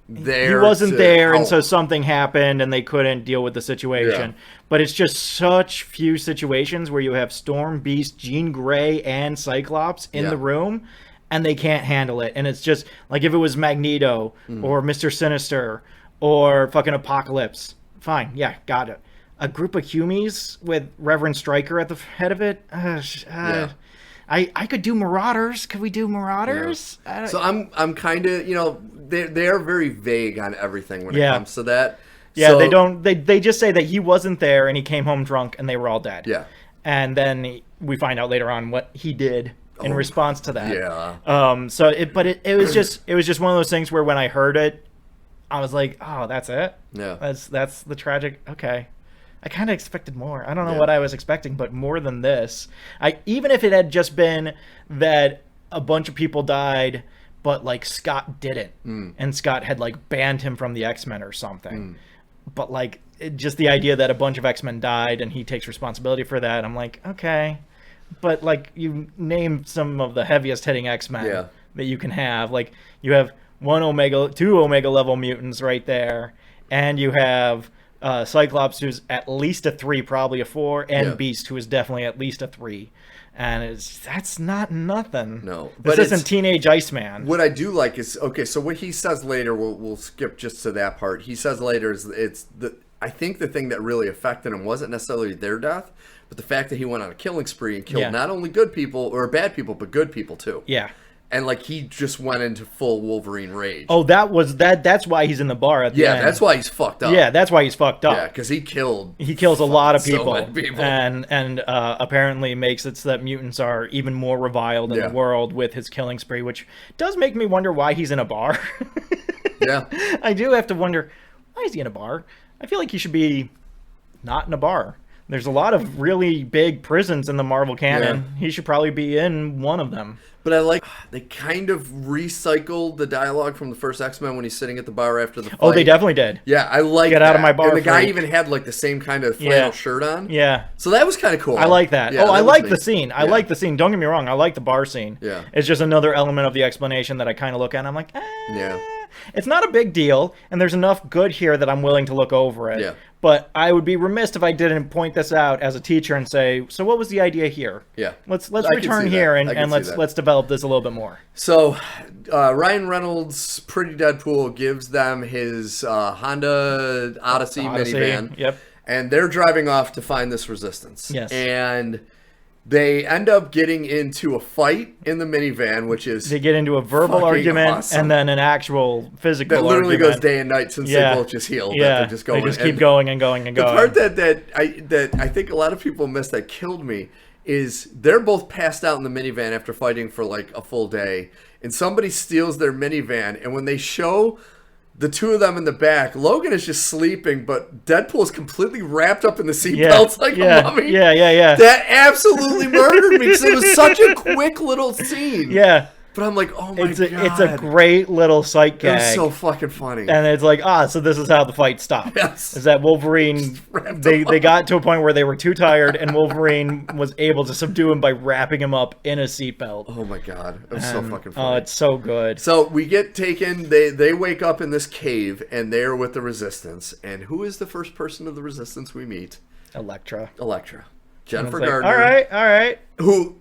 there. He wasn't there, and so something happened and they couldn't deal with the situation. Yeah. But it's just such few situations where you have Storm, Beast, Jean Grey, and Cyclops in the room, and they can't handle it. And it's just like if it was Magneto or Mr. Sinister or fucking Apocalypse, fine, yeah, got it. A group of Humies with Reverend Stryker at the head of it. I could do Marauders. Could we do Marauders? Yeah. So I'm kind of, they are very vague on everything when it comes to that. Yeah, so, they just say that he wasn't there and he came home drunk and they were all dead. Yeah. And then we find out later on what he did in response to that. Yeah. So it was just one of those things where when I heard it, I was like, oh, that's it? Yeah. That's the tragic. Okay. I kind of expected more. I don't know what I was expecting, but more than this. Even if it had just been that a bunch of people died, but like Scott didn't, and Scott had like banned him from the X-Men or something. But like just the idea that a bunch of X-Men died and he takes responsibility for that, I'm like, okay. But like you name some of the heaviest hitting X-Men that you can have. Like you have two Omega level mutants right there, and you have Cyclops, who's at least a 3, probably a 4, and Beast, who is definitely at least a 3. And that's not nothing. No. This isn't Teenage Iceman. What I do like is, okay, so what he says later, we'll skip just to that part. He says later is I think the thing that really affected him wasn't necessarily their death, but the fact that he went on a killing spree and killed not only good people, or bad people, but good people too. Yeah. And like he just went into full Wolverine rage. Oh, that's why he's in the bar at the end. Yeah, that's why he's fucked up. Yeah, that's why he's fucked up. Yeah, because he kills a lot of people. So many people. And apparently makes it so that mutants are even more reviled in the world with his killing spree, which does make me wonder why he's in a bar. Yeah. I do have to wonder, why is he in a bar? I feel like he should be not in a bar. There's a lot of really big prisons in the Marvel canon. Yeah. He should probably be in one of them. But I like, they kind of recycled the dialogue from the first X-Men when he's sitting at the bar after the fight. Oh, they definitely did. Yeah, I like Get out of my bar, And the guy freak. even had like the same kind of flannel shirt on. Yeah. So that was kind of cool. I like that. Yeah, I like the scene. I like the scene. Don't get me wrong. I like the bar scene. Yeah. It's just another element of the explanation that I kind of look at and I'm like, Yeah. It's not a big deal, and there's enough good here that I'm willing to look over it. Yeah. But I would be remiss if I didn't point this out as a teacher and say, so what was the idea here? Yeah. Let's return here and let's develop this a little bit more. So Ryan Reynolds, Pretty Deadpool, gives them his Honda Odyssey minivan. Yep. And they're driving off to find this resistance. Yes. And they end up getting into a fight in the minivan, which is they get into a verbal argument awesome. And then an actual physical that literally argument. goes day and night since they both just healed. Yeah, They're just going. They just keep going and going and going. The part that I think a lot of people miss that killed me is they're both passed out in the minivan after fighting for like a full day, and somebody steals their minivan, and when they show the two of them in the back, Logan is just sleeping, but Deadpool is completely wrapped up in the seatbelts like a mummy. Yeah. That absolutely murdered me because it was such a quick little scene. Yeah. But I'm like, oh my God. It's a great little sight gag. It was so fucking funny. And it's like, so this is how the fight stopped. Yes. Is that Wolverine, they got to a point where they were too tired, and Wolverine was able to subdue him by wrapping him up in a seatbelt. Oh my God. It was so fucking funny. Oh, it's so good. So we get taken, they wake up in this cave, and they're with the Resistance. And who is the first person of the Resistance we meet? Elektra. Jennifer Like, Gardner. All right. Who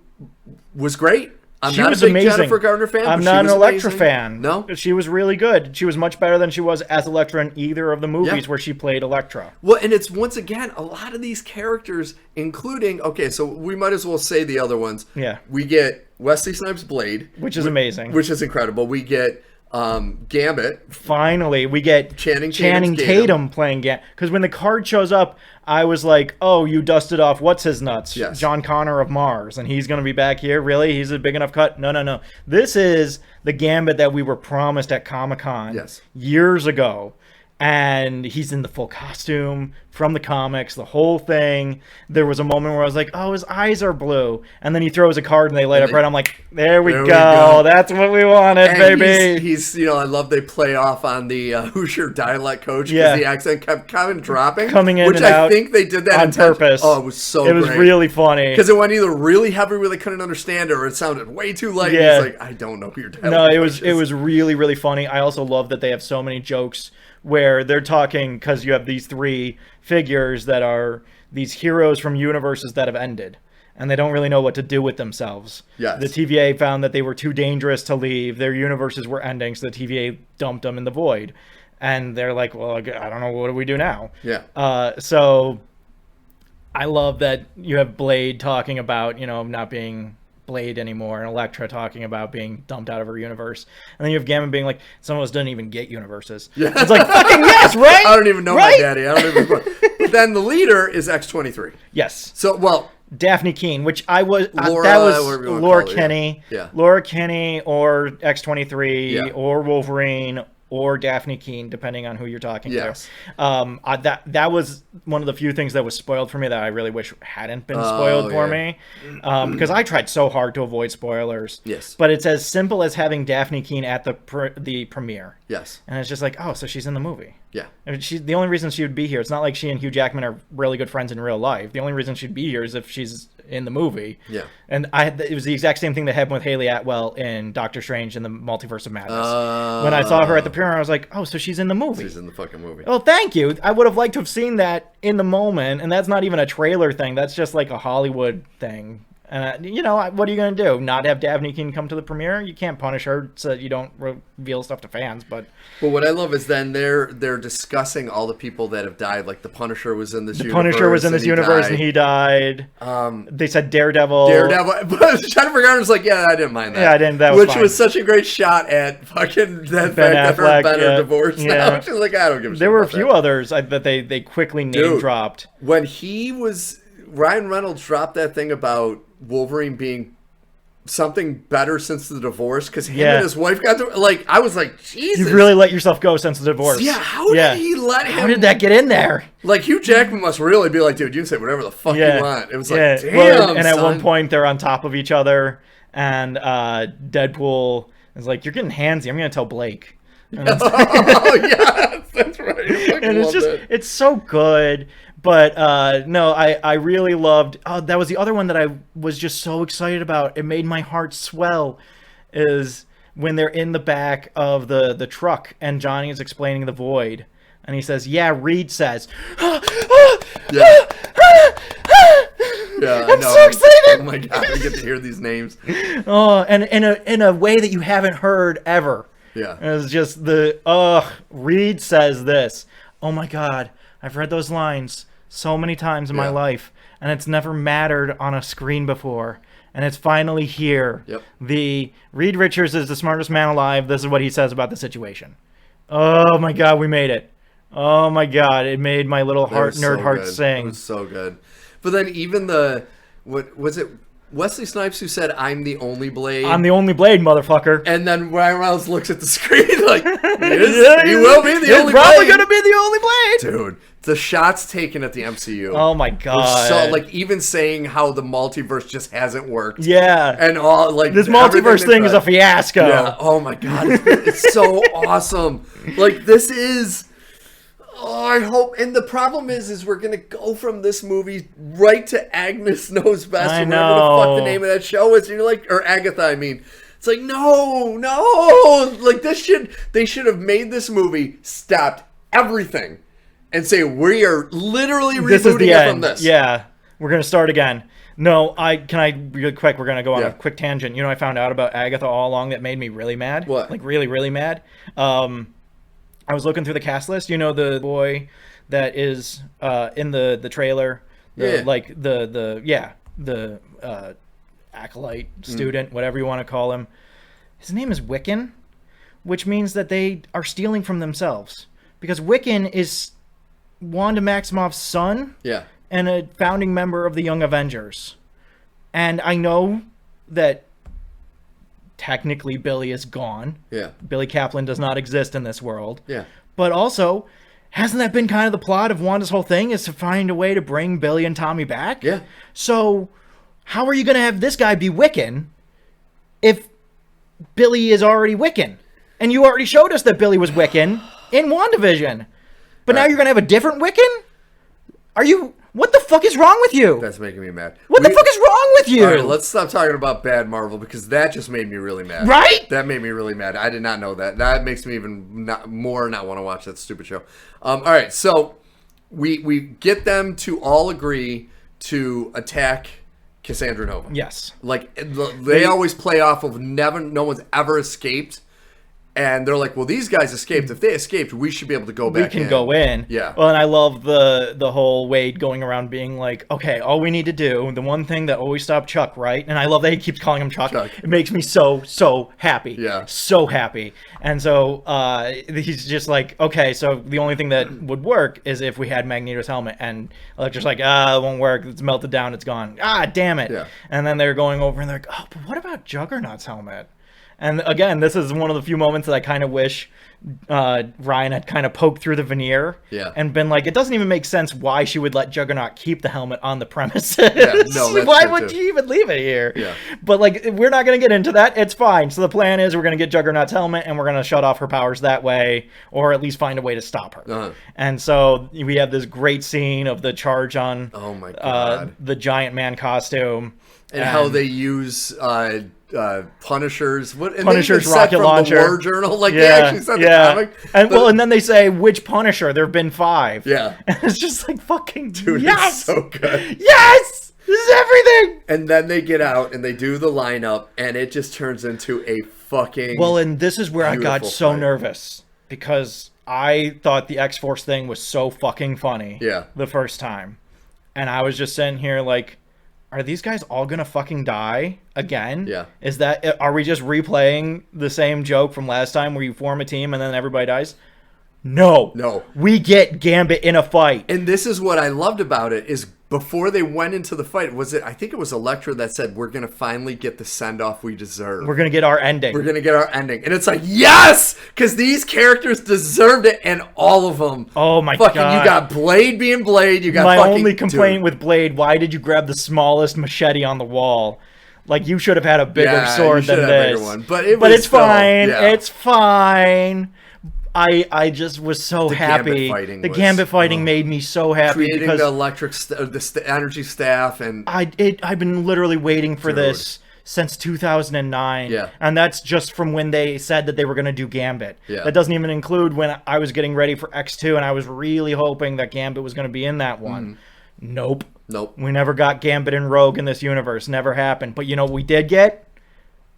was great. She was amazing. Jennifer Gardner fan. I'm not an Elektra fan. No? She was really good. She was much better than she was as Elektra in either of the movies where she played Elektra. Well, and it's, once again, a lot of these characters, including, okay, so we might as well say the other ones. Yeah. We get Wesley Snipes' Blade. Which is amazing. Which is incredible. We get Gambit. Finally, we get Channing Tatum playing Gambit. Because when the card shows up, I was like, oh, you dusted off what's his nuts? Yes. John Connor of Mars, and he's going to be back here? Really? He's a big enough cut? No. This is the Gambit that we were promised at Comic-Con years ago. And he's in the full costume from the comics, the whole thing. There was a moment where I was like, oh, his eyes are blue. And then he throws a card and they light up red. I'm like, there we go. That's what we wanted, and baby. He's I love they play off on the who's your dialect coach because the accent kept kind of dropping. Coming in which and I out think they did that on purpose. Oh, it was so It was great. really funny. Because it went either really heavy where they couldn't understand it or it sounded way too light. Yeah. And he's like, I don't know who your dialect coach is. It was really, really funny. I also love that they have so many jokes where they're talking, because you have these three figures that are these heroes from universes that have ended, and they don't really know what to do with themselves. Yes. The TVA found that they were too dangerous to leave. Their universes were ending, so the TVA dumped them in the void. And they're like, well, I don't know, what do we do now? Yeah. So I love that you have Blade talking about, not being Blade anymore, and Elektra talking about being dumped out of her universe, and then you have Gambit being like, some of us didn't even get universes. Yeah. It's like, fucking yes, right? I don't even know my daddy. I don't even. But then the leader is X-23. Yes. So, well, Daphne Keene, which I was Laura, that was Laura Kinney, yeah. Laura Kinney or X-23 Yeah. or Wolverine or Daphne Keene, depending on who you're talking to. That was one of the few things that was spoiled for me that I really wish hadn't been spoiled for me, because I tried so hard to avoid spoilers. Yes. But it's as simple as having Daphne Keene at the premiere. Yes. And it's just like, oh, so she's in the movie. Yeah. I mean, the only reason she would be here, it's not like she and Hugh Jackman are really good friends in real life. The only reason she'd be here is if she's in the movie. Yeah. And it was the exact same thing that happened with Haley Atwell in Doctor Strange in the Multiverse of Madness. When I saw her at the premiere, I was like, oh, so she's in the movie. She's in the fucking movie. Oh, thank you. I would have liked to have seen that in the moment, and that's not even a trailer thing. That's just like a Hollywood thing. And, what are you going to do? Not have Daphne Keene come to the premiere? You can't punish her so that you don't reveal stuff to fans. But what I love is then they're discussing all the people that have died. Like the Punisher was in this universe. The Punisher was in this universe and he died. They said Daredevil. But Jennifer Garner's like, yeah, I didn't mind that. Yeah, I didn't. That was Which fine. was such a great shot at fucking that Ben fact that her and Affleck, Ben are divorced now. She's like, I don't give a shit. There were a about few that. others that they quickly name dropped. When Ryan Reynolds dropped that thing about Wolverine being something better since the divorce, because him and his wife got to, like, I was like, Jesus. You really let yourself go since the divorce. Yeah, how did he let him? How did that get in there? Like, Hugh Jackman must really be like, dude, you can say whatever the fuck you want. It was like, damn, well, and son. at one point, they're on top of each other, and Deadpool is like, you're getting handsy. I'm going to tell Blake. And oh, yes, that's right. And it's so good. But no, I really loved. Oh, that was the other one that I was just so excited about. It made my heart swell. Is when they're in the back of the truck and Johnny is explaining the void, and he says, "Yeah, Reed says." Yeah, I'm so excited. Oh my god, we get to hear these names. Oh, and in a way that you haven't heard ever. Yeah, it was just Reed says this. Oh my god, I've read those lines so many times in my life, and it's never mattered on a screen before, and it's finally here. Yep. The Reed Richards is the smartest man alive. This is what he says about the situation. Oh my god, we made it. Oh my god, it made my little nerd heart sing. It was so good. But then even what was it? Wesley Snipes who said, "I'm the only Blade." I'm the only Blade, motherfucker. And then Ryan Reynolds looks at the screen like, he will be the only Blade. He's probably gonna be the only Blade. Dude, the shots taken at the MCU. Oh my god! So like even saying how the multiverse just hasn't worked. Yeah. And all like this multiverse thing is a fiasco. Yeah. Oh my god, it's so awesome. Like this is. Oh, I hope. And the problem is we're gonna go from this movie right to Agnes Knows Best. I or know. whatever the fuck the name of that show is. And you're like, or Agatha, I mean. It's like no. Like they should have made this movie, stopped everything, and say we are literally rebooting it from this. Yeah, we're gonna start again. No, can I real quick? We're gonna go on a quick tangent. You know, I found out about Agatha all along that made me really mad. What? Like really, really mad. I was looking through the cast list. You know, the boy that is in the trailer. The acolyte student, whatever you want to call him. His name is Wiccan, which means that they are stealing from themselves. Because Wiccan is Wanda Maximoff's son and a founding member of the Young Avengers. And I know that technically Billy is gone. Yeah. Billy Kaplan does not exist in this world. Yeah. But also, hasn't that been kind of the plot of Wanda's whole thing, is to find a way to bring Billy and Tommy back? Yeah. So how are you going to have this guy be Wiccan if Billy is already Wiccan? And you already showed us that Billy was Wiccan in WandaVision. But now you're going to have a different Wiccan? What the fuck is wrong with you? That's making me mad. What the fuck is wrong with you? All right, let's stop talking about bad Marvel because that just made me really mad. Right? That made me really mad. I did not know that. That makes me even not want to watch that stupid show. All right, so we get them to all agree to attack Cassandra Nova. Yes. Like they always play off of no one's ever escaped. And they're like, well, these guys escaped. If they escaped, we should be able to go back in. We can go in. Yeah. Well, and I love the whole Wade going around being like, okay, all we need to do, the one thing that always stopped Chuck, right? And I love that he keeps calling him Chuck. It makes me so happy. Yeah. So happy. And so he's just like, okay, so the only thing that would work is if we had Magneto's helmet. And Electra's like, it won't work. It's melted down. It's gone. Damn it. Yeah. And then they're going over and they're like, oh, but what about Juggernaut's helmet? And again, this is one of the few moments that I kind of wish Ryan had kind of poked through the veneer and been like, it doesn't even make sense why she would let Juggernaut keep the helmet on the premises. Yeah, no, that's why true would too. she even leave it here? Yeah. But like, we're not going to get into that. It's fine. So the plan is we're going to get Juggernaut's helmet and we're going to shut off her powers that way, or at least find a way to stop her. Uh-huh. And so we have this great scene of the charge on oh my God. The giant man costume. And how they use Punisher's rocket launcher. The War Journal, like they actually said the comic. And and then they say which Punisher. There have been 5. Yeah, and it's just like fucking dude. Yes! It's so good. Yes, this is everything. And then they get out and they do the lineup, and it just turns into a fucking. Well, and this is where I got so fight. nervous because I thought the X-Force thing was so fucking funny. Yeah. The first time, and I was just sitting here like, are these guys all gonna fucking die again? Yeah. Are we just replaying the same joke from last time where you form a team and then everybody dies? No. We get Gambit in a fight. And this is what I loved about it is before they went into the fight, I think it was Elektra that said, we're going to finally get the send-off we deserve. We're going to get our ending. We're going to get our ending. And it's like, yes! Because these characters deserved it, and all of them. Oh my God. God. You got Blade being Blade. You got my only complaint with Blade, why did you grab the smallest machete on the wall? Like, you should have had a bigger sword than this. Bigger one. But it's fine. Yeah. It's fine. I just was so happy. The Gambit fighting made me so happy creating because the electric, the energy staff, and I've been literally waiting for this since 2009. Yeah, and that's just from when they said that they were going to do Gambit. Yeah, that doesn't even include when I was getting ready for X2, and I was really hoping that Gambit was going to be in that one. Nope. We never got Gambit and Rogue in this universe. Never happened. But you know what we did get?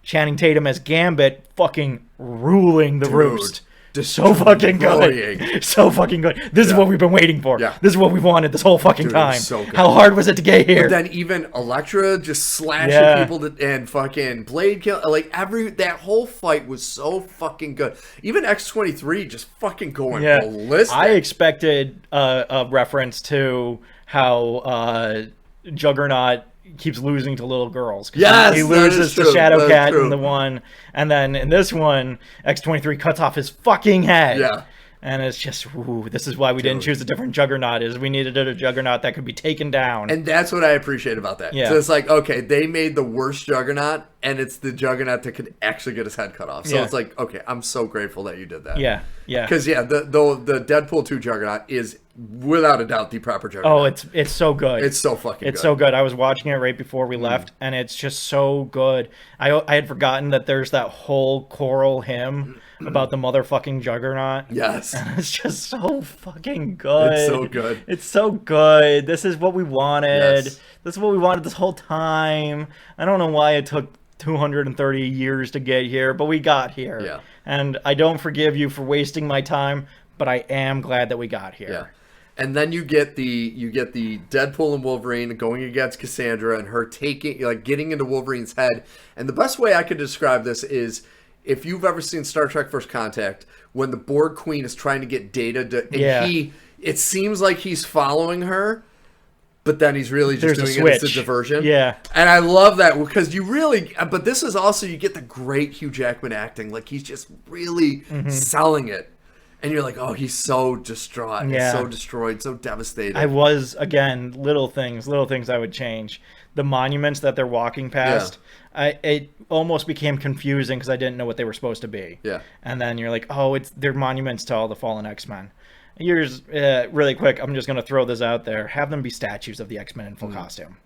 Channing Tatum as Gambit, fucking ruling the roost. So fucking good. So fucking good. This is what we've been waiting for. Yeah. This is what we've wanted this whole fucking time. So good. How hard was it to get here? But then even Elektra just slashing people and fucking Blade kill. Like that whole fight was so fucking good. Even X-23 just fucking going ballistic. I expected a reference to how Juggernaut keeps losing to little girls. Yes, he loses to Shadow Cat in the one, and then in this one, X-23 cuts off his fucking head. Yeah. And it's just, ooh, this is why we didn't choose a different Juggernaut, is we needed a Juggernaut that could be taken down. And that's what I appreciate about that. Yeah. So it's like, okay, they made the worst Juggernaut, and it's the Juggernaut that could actually get his head cut off. So it's like, okay, I'm so grateful that you did that. Yeah, yeah. Because, the Deadpool 2 Juggernaut is, without a doubt, the proper Juggernaut. Oh, it's so good. It's so fucking good. It's so good. I was watching it right before we left, and it's just so good. I had forgotten that there's that whole choral hymn about the motherfucking Juggernaut. Yes. And it's just so fucking good. It's so good. It's so good. This is what we wanted. Yes. This is what we wanted this whole time. I don't know why it took 230 years to get here, but we got here. Yeah. And I don't forgive you for wasting my time, but I am glad that we got here. Yeah. And then you get the Deadpool and Wolverine going against Cassandra and her getting into Wolverine's head. And the best way I could describe this is, if you've ever seen Star Trek First Contact, when the Borg Queen is trying to get Data, it seems like he's following her, but then he's really just doing it as a diversion. Yeah. And I love that, because but this is also, you get the great Hugh Jackman acting. Like, he's just really selling it. And you're like, oh, he's so distraught, so destroyed, so devastated. I was, again, little things I would change. The monuments that they're walking past, it almost became confusing because I didn't know what they were supposed to be. Yeah. And then you're like, oh, they're monuments to all the fallen X-Men. Here's, really quick, I'm just going to throw this out there. Have them be statues of the X-Men in full costume.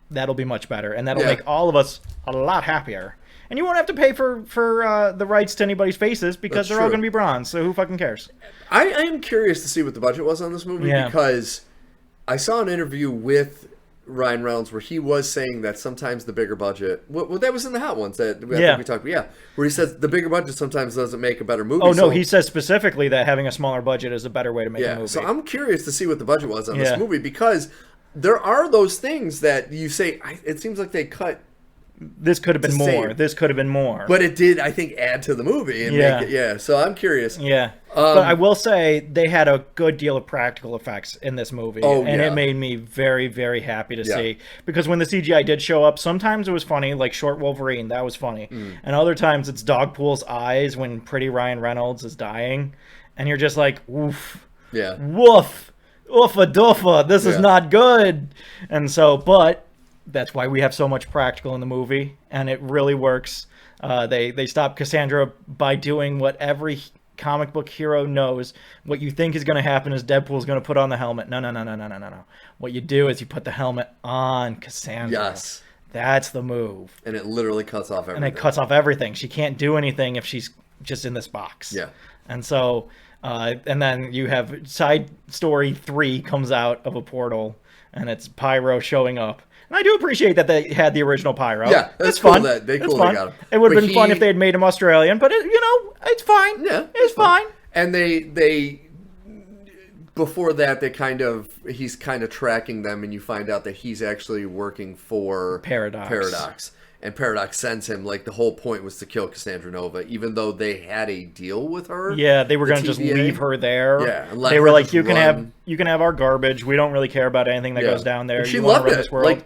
That'll be much better, and that'll make all of us a lot happier. And you won't have to pay for the rights to anybody's faces, because they're all going to be bronze, so who fucking cares? I am curious to see what the budget was on this movie, because I saw an interview with Ryan Reynolds where he was saying that sometimes the bigger budget... Well, that was in the Hot Ones that I think we talked about. Yeah, where he says the bigger budget sometimes doesn't make a better movie. Oh, no, he says specifically that having a smaller budget is a better way to make a movie. So I'm curious to see what the budget was on this movie, because there are those things that you say, it seems like they cut... This could have been more. This could have been more. But it did, I think, add to the movie. And make it, so I'm curious. Yeah. But I will say they had a good deal of practical effects in this movie. And it made me very, very happy to see. Because when the CGI did show up, sometimes it was funny, like Short Wolverine. That was funny. And other times it's Dogpool's eyes when pretty Ryan Reynolds is dying. And you're just like, woof. Yeah. Woof. Oofa doofa. This is not good. And so, but... That's why we have so much practical in the movie, and it really works. They stop Cassandra by doing what every comic book hero knows. What you think is going to happen is Deadpool's going to put on the helmet. No. What you do is you put the helmet on Cassandra. Yes. That's the move. And it literally cuts off everything. And it cuts off everything. She can't do anything if she's just in this box. Yeah. And so, and then you have side story 3 comes out of a portal, and it's Pyro showing up. And I do appreciate that they had the original Pyro. Yeah, that's cool fun. They got him. It would have been fun if they had made him Australian, but it's fine. Yeah, it's fine. And they before that, he's kind of tracking them, and you find out that he's actually working for Paradox. And Paradox sends him, like, the whole point was to kill Cassandra Nova, even though they had a deal with her. Yeah, they were going to just leave her there. Yeah, and they were like, you can have our garbage. We don't really care about anything that goes down there. And she loved it. This world.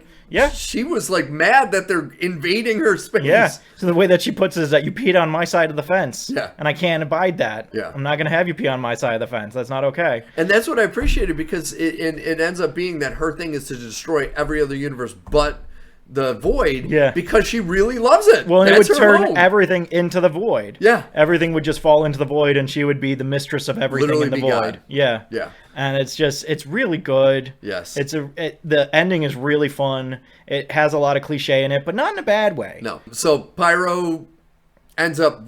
She was, like, mad that they're invading her space. Yeah, so the way that she puts it is that you peed on my side of the fence. Yeah. And I can't abide that. Yeah. I'm not going to have you pee on my side of the fence. That's not okay. And that's what I appreciated, because it ends up being that her thing is to destroy every other universe but the Void, because she really loves it. Well, and it would turn everything into the Void. Yeah. Everything would just fall into the Void, and she would be the mistress of everything in the Void. God. Yeah. Yeah. And it's really good. Yes. The ending is really fun. It has a lot of cliche in it, but not in a bad way. No. So Pyro ends up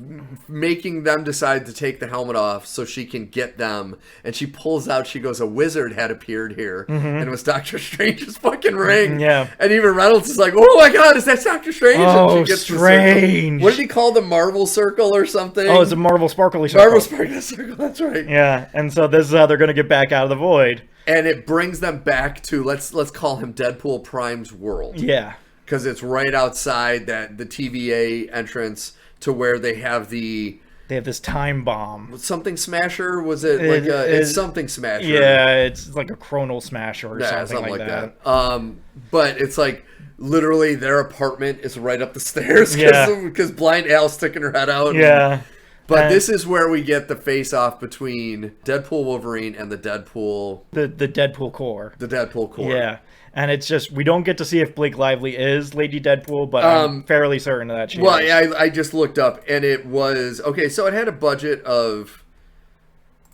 making them decide to take the helmet off so she can get them, and she pulls out, she goes, a wizard had appeared here, and it was Doctor Strange's fucking ring. Yeah. And even Reynolds is like, oh my god, is that Doctor Strange? Oh, and she gets Strange. What did he call the Marvel Circle or something? Oh, it's a Marvel Sparkly Circle. Marvel Sparkly Circle, that's right. Yeah, and so this is how they're going to get back out of the Void. And it brings them back to, let's call him Deadpool Prime's world. Yeah. Because it's right outside the TVA entrance, to where they have the They have this time bomb. Something Smasher? Was it like it's something Smasher? Yeah, it's like a Chronal Smasher or something like that. But it's like literally their apartment is right up the stairs because Blind Al's sticking her head out. Yeah. But this is where we get the face-off between Deadpool Wolverine and the Deadpool... The Deadpool Corps. The Deadpool Corps. Yeah. And it's just, we don't get to see if Blake Lively is Lady Deadpool, but I'm fairly certain of that she is. I just looked up, and it was... Okay, so it had a budget of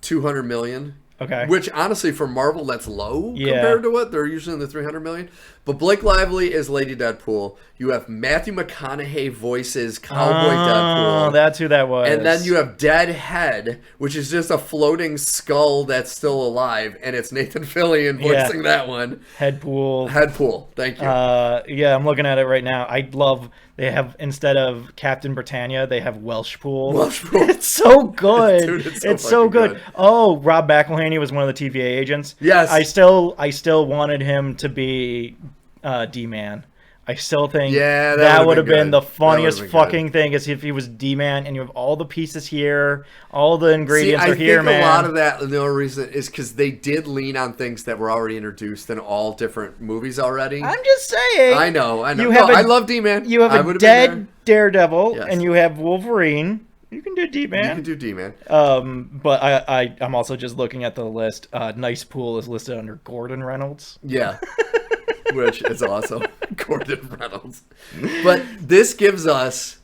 $200 million. Okay. Which, honestly, for Marvel, that's low compared to what they're usually in the $300 million. But Blake Lively is Lady Deadpool. You have Matthew McConaughey voices Cowboy Deadpool. That's who that was. And then you have Deadhead, which is just a floating skull that's still alive, and it's Nathan Fillion voicing that one. Headpool. Thank you. Yeah, I'm looking at it right now. I love... They have, instead of Captain Britannia, they have Welshpool. It's so good. Dude, it's so good. Oh, Rob McElhaney was one of the TVA agents. Yes. I still wanted him to be D-Man. I still think that would have been the funniest fucking thing, is if he was D-Man, and you have all the pieces here, all the ingredients are here, man. I think a lot of that, the only reason is because they did lean on things that were already introduced in all different movies already. I'm just saying. I know. I love D-Man. You have a dead Daredevil, and you have Wolverine. You can do D-Man. You can do D-Man. But I'm also just looking at the list. Nice Pool is listed under Gordon Reynolds. Yeah. Which is awesome. Gordon Reynolds. But this gives us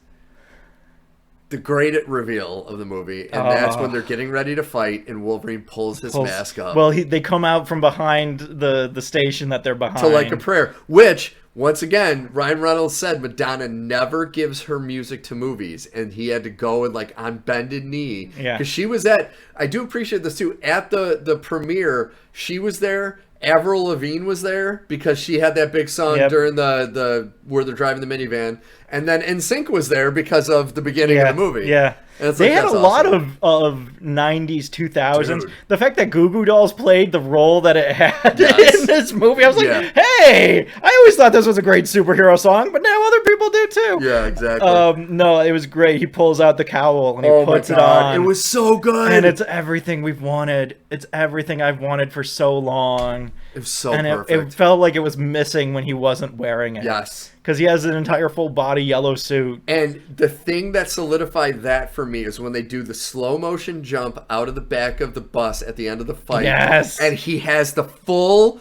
the great reveal of the movie, and that's when they're getting ready to fight, and Wolverine pulls his mask up. Well, they come out from behind the station that they're behind. To like a prayer, which, once again, Ryan Reynolds said Madonna never gives her music to movies, and he had to go and like on bended knee. Yeah. Because she was I do appreciate this too, at the premiere, she was there. Avril Lavigne was there because she had that big song during the where they're driving the minivan, and then NSYNC was there because of the beginning of the movie. Yeah, they had a lot of 90s, 2000s. Dude. The fact that Goo Goo Dolls played the role that it had in this movie, I was like, hey, I always thought this was a great superhero song, but now other people do too. Yeah, exactly. No, it was great. He pulls out the cowl and he puts it on. It was so good. And it's everything we've wanted. It's everything I've wanted for so long. It was so perfect. It felt like it was missing when he wasn't wearing it. Yes. Because he has an entire full body yellow suit. And the thing that solidified that for me is when they do the slow motion jump out of the back of the bus at the end of the fight. Yes. And he has the full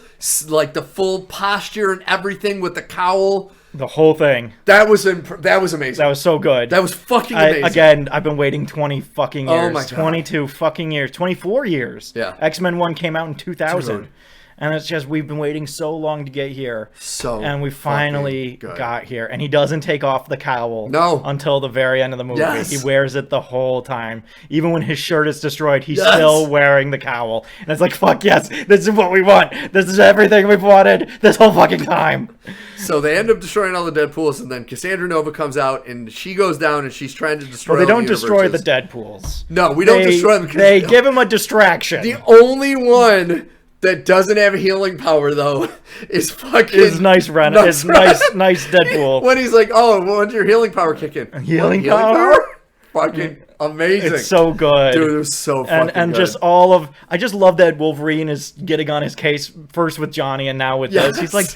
posture and everything with the cowl. The whole thing. That was amazing. That was so good. That was fucking amazing. Again, I've been waiting 20 fucking years. Oh my God. 22 fucking years. 24 years. Yeah. X-Men 1 came out in 2000. Dude. And it's just, we've been waiting so long to get here. And we finally good. got here. And he doesn't take off the cowl until the very end of the movie. Yes. He wears it the whole time. Even when his shirt is destroyed, he's still wearing the cowl. And it's like, fuck yes, this is what we want. This is everything we've wanted this whole fucking time. So they end up destroying all the Deadpools, and then Cassandra Nova comes out, and she goes down, and she's trying to destroy they don't destroy the Deadpools. No, we don't destroy them. They give him a distraction. The only one that doesn't have healing power, though, is fucking... nice Deadpool. When he's like, oh, when's your healing power kick in? Healing power? Fucking amazing. It's so good. Dude, it was so fucking good. And just I just love that Wolverine is getting on his case, first with Johnny and now with this. He's like,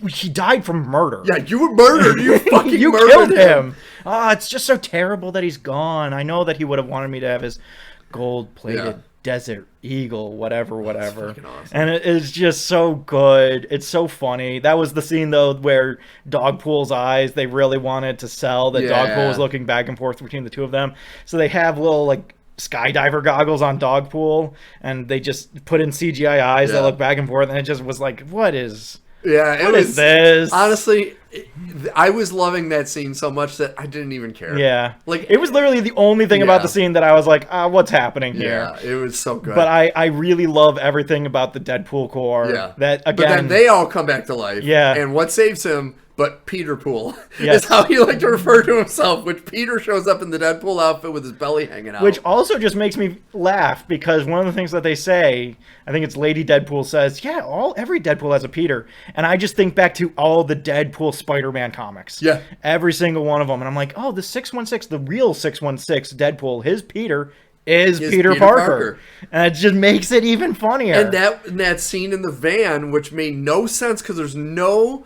he died from murder. Yeah, you were murdered. You fucking you murdered killed him. It's just so terrible that he's gone. I know that he would have wanted me to have his gold-plated Desert Eagle, whatever. Awesome. And it is just so good. It's so funny. That was the scene, though, where Dogpool's eyes, they really wanted to sell that Dogpool was looking back and forth between the two of them. So they have little, like, skydiver goggles on Dogpool, and they just put in CGI eyes that look back and forth, and it just was like, what is this? Honestly, I was loving that scene so much that I didn't even care. Yeah. Like, it was literally the only thing about the scene that I was like, what's happening here? Yeah, it was so good. But I really love everything about the Deadpool Corps. Yeah. That, again... But then they all come back to life. Yeah. And what saves him? but Peter Pool Yes. is how he liked to refer to himself, which Peter shows up in the Deadpool outfit with his belly hanging out. Which also just makes me laugh because one of the things that they say, I think it's Lady Deadpool says, yeah, every Deadpool has a Peter. And I just think back to all the Deadpool Spider-Man comics. Yeah. Every single one of them. And I'm like, oh, the 616, the real 616 Deadpool, his Peter is Peter Parker. And it just makes it even funnier. And that scene in the van, which made no sense because there's no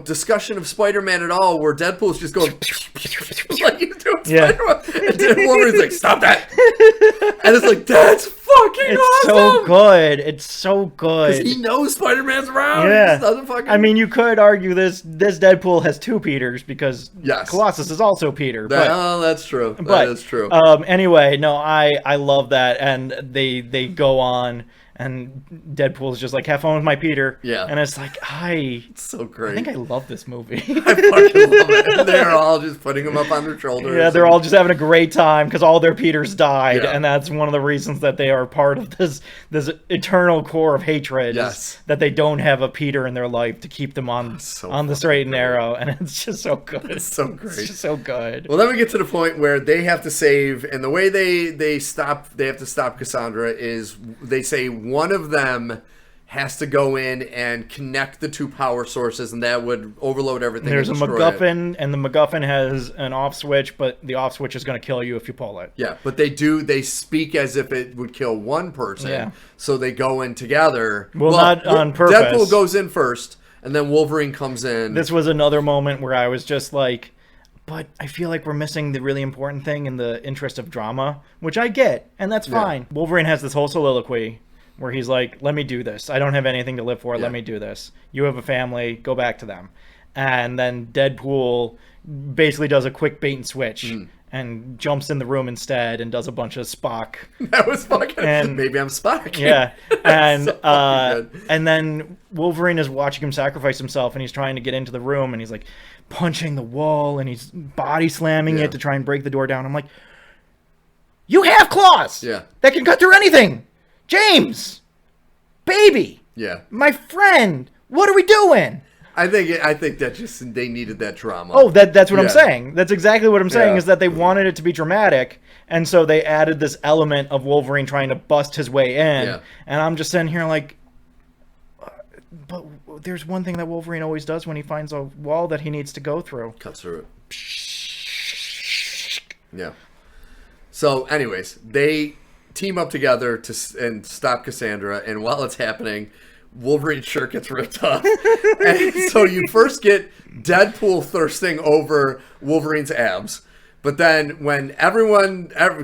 discussion of Spider-Man at all, where Deadpool's just going like he's doing Spider-Man, and then Wolverine's like, stop that, and it's like, that's fucking awesome. So good. It's so good. Because he knows Spider-Man's around. Yeah. He just doesn't fucking... I mean, you could argue this Deadpool has two Peters because Colossus is also Peter. That's true. That is true. Anyway, no, I love that, and they go on. And Deadpool's just like, have fun with my Peter. Yeah. And it's like, it's so great. I think I love this movie. I fucking love it. They're all just putting him up on their shoulders. Yeah, they're all just having a great time because all their Peters died. Yeah. And that's one of the reasons that they are part of this eternal core of hatred. Yes. That they don't have a Peter in their life to keep them on the straight and narrow. And it's just so good. It's so great. It's just so good. Well, then we get to the point where they have to save, and the way they have to stop Cassandra is they say one of them has to go in and connect the two power sources, and that would overload everything. There's a MacGuffin, and the MacGuffin has an off switch, but the off switch is going to kill you if you pull it. Yeah, but they speak as if it would kill one person, so they go in together. Well, not on purpose. Deadpool goes in first, and then Wolverine comes in. This was another moment where I was just like, but I feel like we're missing the really important thing in the interest of drama, which I get, and that's fine. Wolverine has this whole soliloquy where he's like, let me do this. I don't have anything to live for. Let me do this. You have a family. Go back to them. And then Deadpool basically does a quick bait and switch and jumps in the room instead and does a bunch of Spock. That was fucking... maybe I'm Spock. Yeah. And and then Wolverine is watching him sacrifice himself, and he's trying to get into the room, and he's like punching the wall, and he's body slamming it to try and break the door down. I'm like, you have claws! Yeah. That can cut through anything! James, baby, my friend, what are we doing? I think that just they needed that drama. Oh, that's what I'm saying. That's exactly what I'm saying. Is that they wanted it to be dramatic, and so they added this element of Wolverine trying to bust his way in. Yeah. And I'm just sitting here like, but there's one thing that Wolverine always does when he finds a wall that he needs to go through. Cuts through it. Yeah. So, anyways, they team up together and stop Cassandra, and while it's happening, Wolverine's shirt gets ripped off. And so you first get Deadpool thirsting over Wolverine's abs, but then when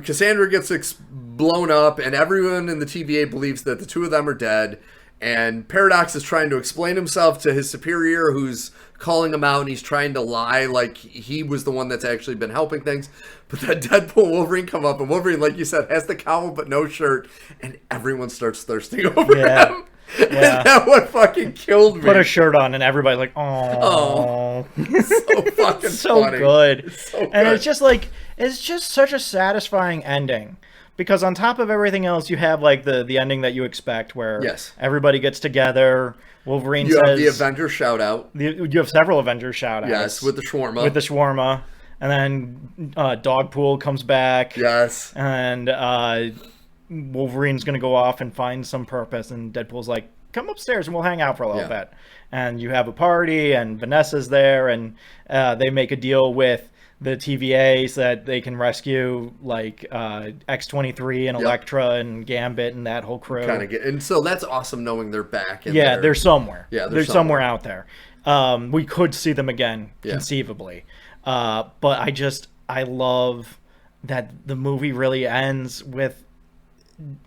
Cassandra gets blown up, and everyone in the TVA believes that the two of them are dead, and Paradox is trying to explain himself to his superior, who's calling him out, and he's trying to lie like he was the one that's actually been helping things. But then Deadpool and Wolverine come up, and Wolverine, like you said, has the cowl but no shirt, and everyone starts thirsting over him. Yeah. And that what fucking killed me. Put a shirt on, and everybody's like, oh. So fucking so funny. Good. It's so good. And it's just such a satisfying ending. Because on top of everything else, you have like the ending that you expect, where everybody gets together. Wolverine says... You have the Avengers shout-out. You have several Avengers shout-outs. Yes, with the shawarma. And then Dogpool comes back. Yes. And Wolverine's going to go off and find some purpose. And Deadpool's like, come upstairs and we'll hang out for a little bit. And you have a party, and Vanessa's there, and they make a deal with the TVA so that they can rescue like X-23 and Elektra and Gambit and that whole crew. And so that's awesome knowing they're back. They're somewhere. Yeah, they're somewhere out there. We could see them again, conceivably. But I love that the movie really ends with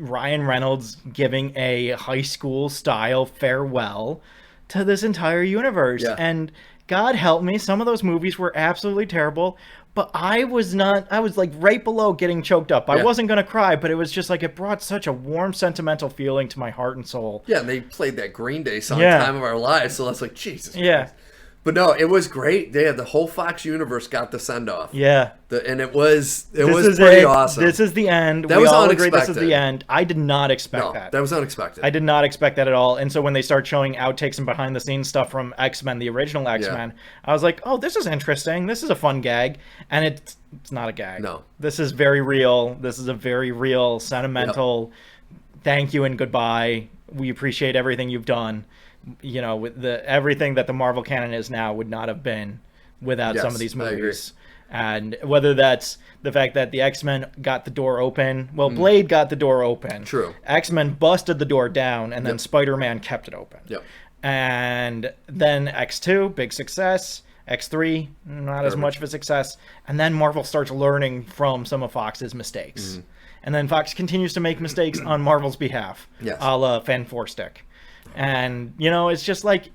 Ryan Reynolds giving a high school style farewell to this entire universe. And God help me, some of those movies were absolutely terrible, but I was like right below getting choked up. I wasn't going to cry, but it was just like it brought such a warm, sentimental feeling to my heart and soul. Yeah, and they played that Green Day song, Time of Our Lives, so that's like, Jesus Christ. But no, it was great. The whole Fox universe got the send off. Yeah. And it was pretty awesome. This is the end. That we was all unexpected. agree this is the end. I did not expect that. That was unexpected. I did not expect that at all. And so when they start showing outtakes and behind the scenes stuff from X-Men, the original X-Men, I was like, oh, this is interesting. This is a fun gag. And it's not a gag. No. This is very real. This is a very real, sentimental thank you and goodbye. We appreciate everything you've done. You know, with everything that the Marvel canon is now would not have been without some of these movies. And whether that's the fact that the X-Men got the door open. Well, Blade got the door open. True. X-Men busted the door down, and then Spider-Man kept it open. Yep. And then X2, big success. X3, not as much of a success. And then Marvel starts learning from some of Fox's mistakes. And then Fox continues to make mistakes on Marvel's behalf. Yes. A la Fan Four Stick. And, you know, it's just like,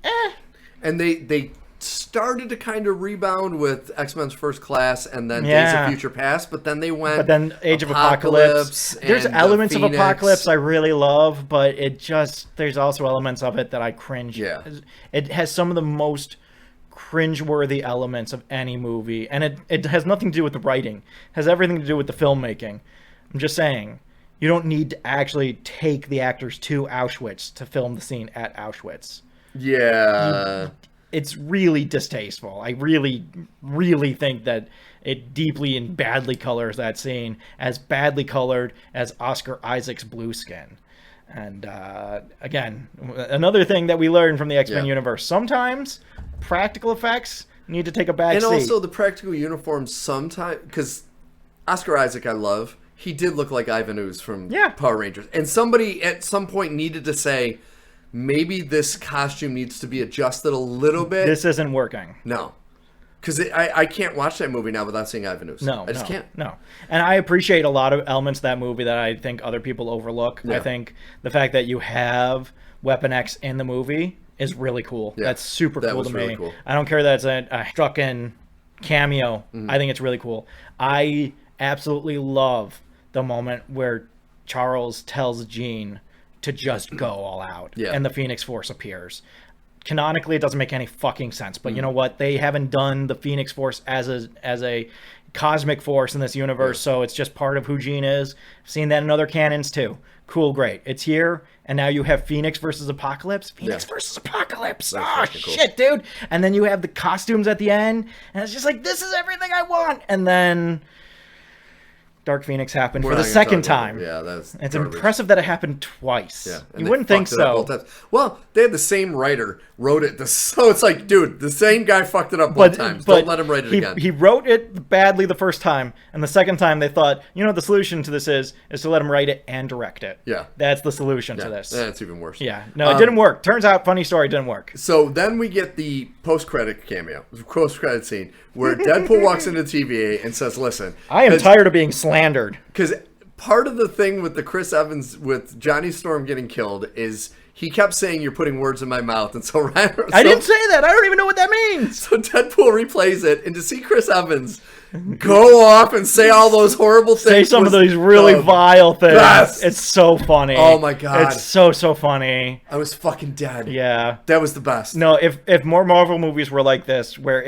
And they started to kind of rebound with X-Men's First Class and then Days of Future Past, but then they went. But then Age of Apocalypse. There's elements of Apocalypse I really love, but there's also elements of it that I cringe. Yeah. It has some of the most cringeworthy elements of any movie, and it has nothing to do with the writing. It has everything to do with the filmmaking. I'm just saying. You don't need to actually take the actors to Auschwitz to film the scene at Auschwitz. Yeah. It's really distasteful. I really, really think that it deeply and badly colors that scene, as badly colored as Oscar Isaac's blue skin. And again, another thing that we learned from the X-Men universe, sometimes practical effects need to take a back seat. And also the practical uniforms sometimes, because Oscar Isaac I love. He did look like Ivan Ooze from Power Rangers. And somebody at some point needed to say, maybe this costume needs to be adjusted a little bit. This isn't working. No. Because I can't watch that movie now without seeing Ivan Ooze. No. I just can't. No. And I appreciate a lot of elements of that movie that I think other people overlook. Yeah. I think the fact that you have Weapon X in the movie is really cool. Yeah. That's super cool to me. Really cool. I don't care that it's a struck-in cameo. I think it's really cool. I absolutely love the moment where Charles tells Jean to just go all out, and the Phoenix Force appears. Canonically, it doesn't make any fucking sense, but you know what? They haven't done the Phoenix Force as a cosmic force in this universe, so it's just part of who Jean is. I've seen that in other canons too. Cool, great. It's here, and now you have Phoenix versus Apocalypse. Phoenix versus Apocalypse. That's shit, cool. Dude. And then you have the costumes at the end, and it's just like, this is everything I want. And then Dark Phoenix happened for the second time. Yeah, it's garbage. Impressive that it happened twice. Yeah, you wouldn't think so. Well, they had the same writer wrote it, so it's like, dude, the same guy fucked it up both times. Don't let him write it again. He wrote it badly the first time, and the second time they thought, the solution to this is to let him write it and direct it. Yeah, that's the solution to this. That's even worse. Yeah, no, it didn't work. Turns out, funny story, it didn't work. So then we get the post-credit scene where Deadpool walks into TVA and says, "Listen, I am tired of being slandered." Because part of the thing with the Chris Evans, with Johnny Storm getting killed, is he kept saying, "You're putting words in my mouth," and so Ryan. I didn't say that. I don't even know what that means. So Deadpool replays it, and to see Chris Evans go off and say all those horrible things, say some of these really vile things. Best. It's so funny. Oh my god, it's so funny. I was fucking dead. Yeah, that was the best. No, if more Marvel movies were like this, where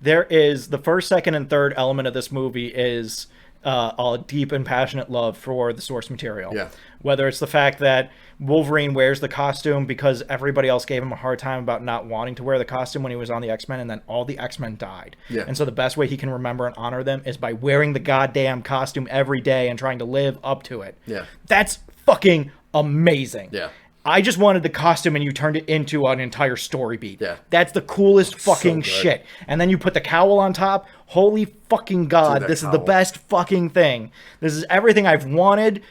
there is the first, second, and third element of this movie is a deep and passionate love for the source material. Yeah. Whether it's the fact that Wolverine wears the costume because everybody else gave him a hard time about not wanting to wear the costume when he was on the X-Men, and then all the X-Men died. Yeah. And so the best way he can remember and honor them is by wearing the goddamn costume every day and trying to live up to it. Yeah. That's fucking amazing. Yeah. I just wanted the costume and you turned it into an entire story beat. Yeah. That's the coolest fucking shit. And then you put the cowl on top. Holy fucking God, this is the best fucking thing. This is everything I've wanted.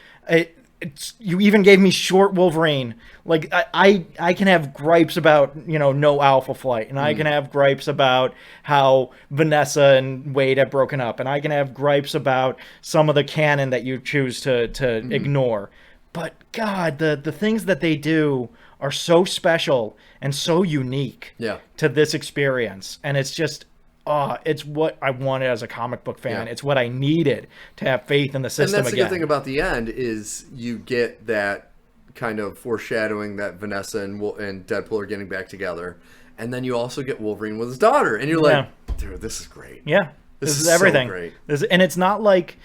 You even gave me short Wolverine. Like, I can have gripes about, no Alpha Flight. And I can have gripes about how Vanessa and Wade have broken up. And I can have gripes about some of the canon that you choose to ignore. But God, the things that they do are so special and so unique to this experience. And it's just, it's what I wanted as a comic book fan. Yeah. It's what I needed to have faith in the system again. And that's the good thing about the end is you get that kind of foreshadowing that Vanessa and Deadpool are getting back together. and then you also get Wolverine with his daughter, and you're like, dude, this is great. Yeah. This is everything. So great. And it's not like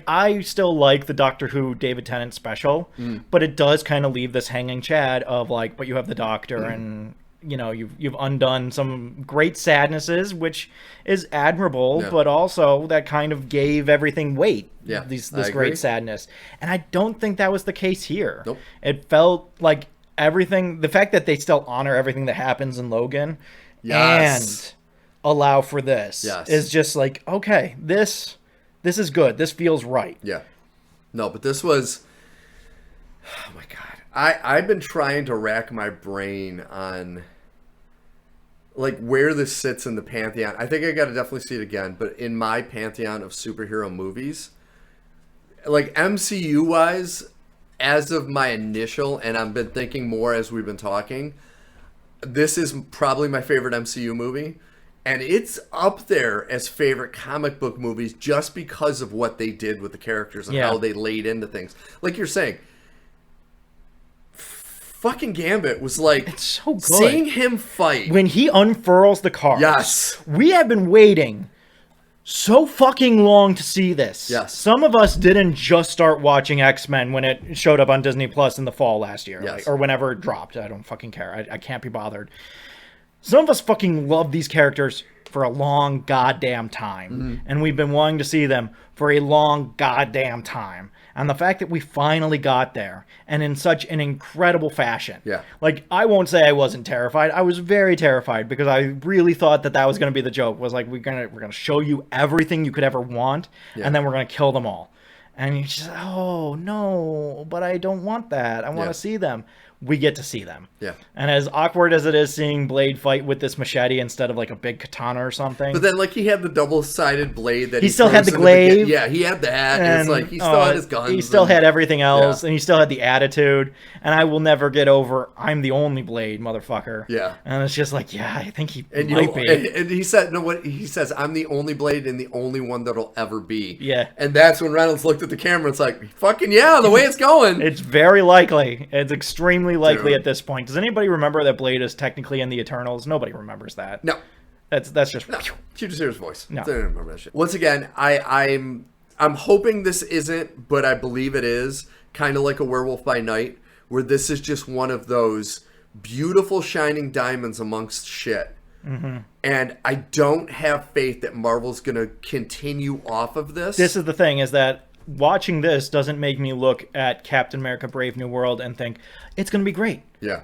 I still like the Doctor Who David Tennant special, but it does kind of leave this hanging chad of like, but you have the Doctor and you know, you've undone some great sadnesses, which is admirable, but also that kind of gave everything weight. Yeah, this great sadness. And I don't think that was the case here. Nope. It felt like everything, the fact that they still honor everything that happens in Logan and allow for this is just like, okay, this is good. This feels right. Yeah. No, but this was, oh my God. I've been trying to rack my brain on like where this sits in the pantheon. I think I got to definitely see it again, but in my pantheon of superhero movies, like MCU wise, as of my initial, and I've been thinking more as we've been talking, this is probably my favorite MCU movie. And it's up there as favorite comic book movies just because of what they did with the characters and how they laid into things. Like you're saying, fucking Gambit was like, it's so good. Seeing him fight. When he unfurls the cards. Yes. We have been waiting so fucking long to see this. Yes. Some of us didn't just start watching X-Men when it showed up on Disney Plus in the fall last year. Yes. Or whenever it dropped. I don't fucking care. I can't be bothered. Some of us fucking love these characters for a long goddamn time. And we've been wanting to see them for a long goddamn time. And the fact that we finally got there, and in such an incredible fashion. Yeah. Like, I won't say I wasn't terrified. I was very terrified because I really thought that was going to be the joke. Was like, we're gonna show you everything you could ever want, and then we're going to kill them all. And you're just, oh, no, but I don't want that. I want to see them. We get to see them. Yeah. And as awkward as it is seeing Blade fight with this machete instead of like a big katana or something. But then like he had the double-sided blade that he still had the glaive. Yeah, he had that. And it's like he still had his guns. He still had everything else, and he still had the attitude. And I will never get over, I'm the only Blade, motherfucker. Yeah. And it's just like, yeah, I think he might be. And he said, no, what he says, I'm the only Blade and the only one that'll ever be. Yeah. And that's when Reynolds looked at the camera. It's like, fucking yeah, the way it's going. It's very likely. It's extremely likely at this point. Does anybody remember that Blade is technically in the Eternals? Nobody remembers that. No. That's just... No. You just hear his voice. No. I don't remember that shit. Once again, I'm hoping this isn't, but I believe it is, kind of like a Werewolf by Night, where this is just one of those beautiful shining diamonds amongst shit. And I don't have faith that Marvel's going to continue off of this. This is the thing, is that watching this doesn't make me look at Captain America Brave New World and think, it's going to be great. Yeah.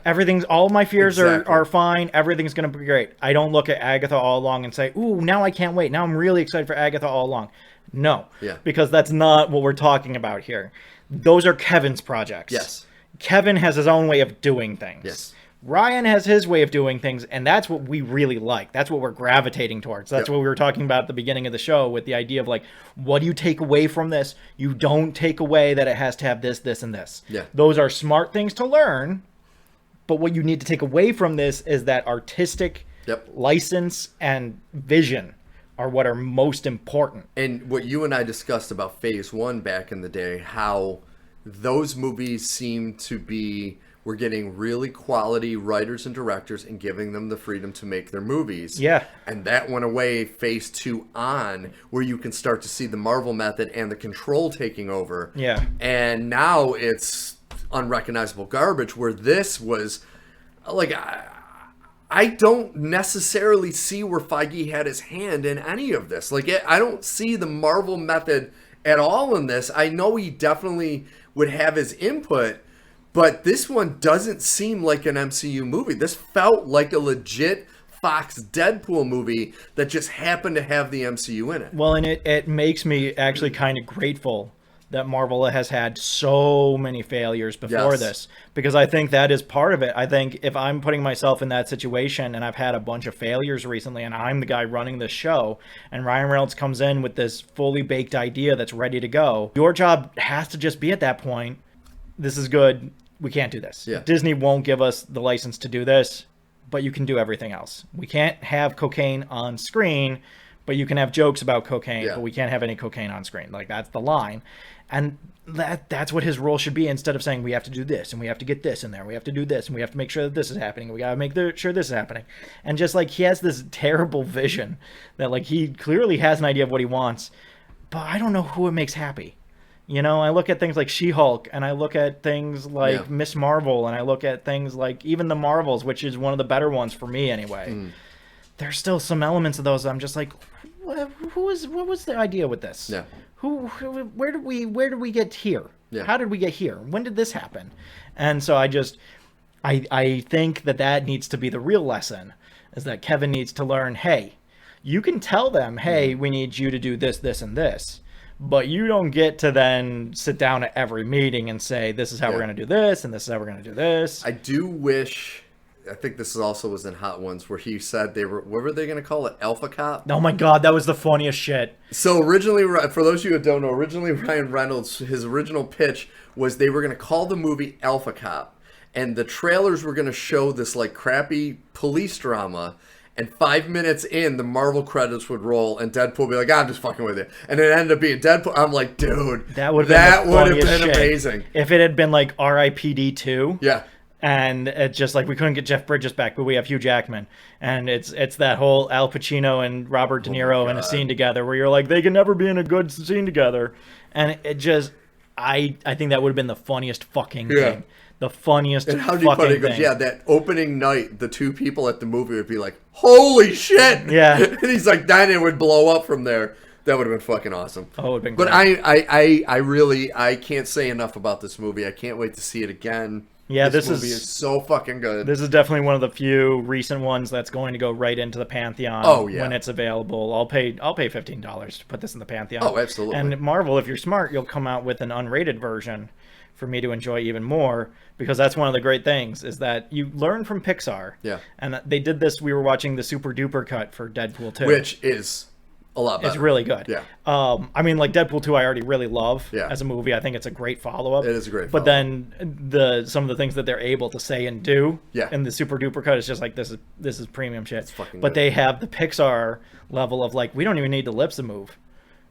All my fears are fine. Everything's going to be great. I don't look at Agatha All Along and say, ooh, now I can't wait. Now I'm really excited for Agatha All Along. No. Yeah. Because that's not what we're talking about here. Those are Kevin's projects. Yes. Kevin has his own way of doing things. Yes. Ryan has his way of doing things, and that's what we really like. That's what we're gravitating towards. That's what we were talking about at the beginning of the show with the idea of, like, what do you take away from this? You don't take away that it has to have this, this, and this. Yeah. Those are smart things to learn, but what you need to take away from this is that artistic license and vision are what are most important. And what you and I discussed about Phase 1 back in the day, how those movies seem to be... We're getting really quality writers and directors and giving them the freedom to make their movies. Yeah. And that went away Phase 2 on, where you can start to see the Marvel method and the control taking over. Yeah. And now it's unrecognizable garbage, where this was, like, I don't necessarily see where Feige had his hand in any of this. Like, I don't see the Marvel method at all in this. I know he definitely would have his input, but this one doesn't seem like an MCU movie. This felt like a legit Fox Deadpool movie that just happened to have the MCU in it. Well, and it makes me actually kind of grateful that Marvel has had so many failures before this, because I think that is part of it. I think if I'm putting myself in that situation and I've had a bunch of failures recently and I'm the guy running this show and Ryan Reynolds comes in with this fully baked idea that's ready to go, your job has to just be at that point, this is good. We can't do this. Yeah. Disney won't give us the license to do this, but you can do everything else. We can't have cocaine on screen, but you can have jokes about cocaine, but we can't have any cocaine on screen. Like, that's the line. And that's what his role should be, instead of saying we have to do this and we have to get this in there, we have to do this and we have to make sure that this is happening, we got to make sure this is happening. And just like he has this terrible vision that like he clearly has an idea of what he wants, but I don't know who it makes happy. You know, I look at things like She-Hulk, and I look at things like Miss Marvel, and I look at things like even the Marvels, which is one of the better ones for me anyway. There's still some elements of those I'm just like, what was the idea with this? Yeah. Where did we get here? Yeah. How did we get here? When did this happen? And so I think that needs to be the real lesson, is that Kevin needs to learn, hey, you can tell them, hey, we need you to do this, this, and this. But you don't get to then sit down at every meeting and say, this is how we're going to do this, and this is how we're going to do this. I do wish, I think this also was in Hot Ones, where he said what were they going to call it? Alpha Cop? Oh my God, that was the funniest shit. So originally, for those of you who don't know, Ryan Reynolds, his original pitch was they were going to call the movie Alpha Cop. And the trailers were going to show this like crappy police drama. And 5 minutes in, the Marvel credits would roll, and Deadpool would be like, I'm just fucking with you. And it ended up being Deadpool. I'm like, dude, that would have been amazing. If it had been like R.I.P.D. 2. Yeah. And it's just like, we couldn't get Jeff Bridges back, but we have Hugh Jackman. And it's that whole Al Pacino and Robert De Niro in a scene together where you're like, they can never be in a good scene together. And it just, I think that would have been the funniest fucking thing. The funniest and how fucking funny thing. Goes, yeah, that opening night, the two people at the movie would be like, holy shit! Yeah. And he's like, then it would blow up from there. That would have been fucking awesome. Oh, it would have been But great. I really can't say enough about this movie. I can't wait to see it again. Yeah, this movie is so fucking good. This is definitely one of the few recent ones that's going to go right into the Pantheon when it's available. I'll pay $15 to put this in the Pantheon. Oh, absolutely. And Marvel, if you're smart, you'll come out with an unrated version for me to enjoy even more, because that's one of the great things, is that you learn from Pixar. Yeah. And they did this, we were watching the super duper cut for Deadpool 2. Which is a lot better. It's really good. Yeah. I mean, like Deadpool 2 I already really love as a movie. I think it's a great follow-up. It is a great follow-up. But then some of the things that they're able to say and do in the super duper cut is just like, this is premium shit. It's fucking but good. they have the Pixar level of like, we don't even need the lips to move.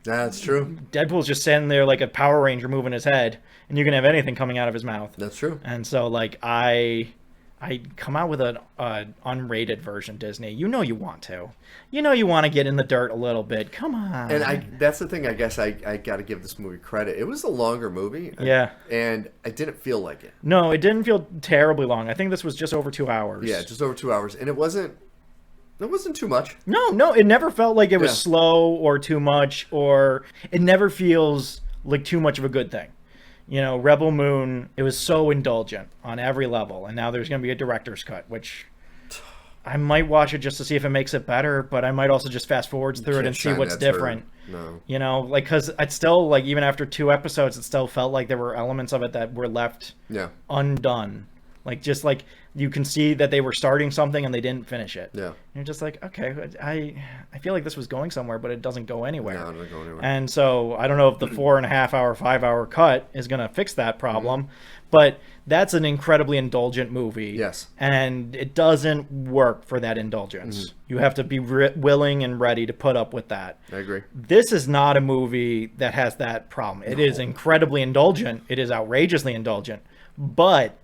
That's true. Deadpool's just standing there like a Power Ranger moving his head, and you can have anything coming out of his mouth. That's true. And so like I come out with an unrated version, Disney. You know you want to. You know you want to get in the dirt a little bit. Come on. And that's the thing, I guess I got to give this movie credit. It was a longer movie. Yeah. And I didn't feel like it. No, it didn't feel terribly long. I think this was just over 2 hours. Yeah, just over 2 hours. And it wasn't too much. No, it never felt like it was slow or too much, or it never feels like too much of a good thing. You know, Rebel Moon, it was so indulgent on every level, and now there's going to be a director's cut, which I might watch it just to see if it makes it better, but I might also just fast forward through it and see what's different. No. You know, like, because it's still, like, even after 2 episodes, it still felt like there were elements of it that were left undone. Like, just like, you can see that they were starting something and they didn't finish it. Yeah. And you're just like, okay, I feel like this was going somewhere, but it doesn't go anywhere. No, it doesn't go anywhere. And so I don't know if the 4.5 hour, 5 hour cut is going to fix that problem, but that's an incredibly indulgent movie. Yes. And it doesn't work for that indulgence. You have to be willing and ready to put up with that. I agree. This is not a movie that has that problem. It is incredibly indulgent. It is outrageously indulgent, but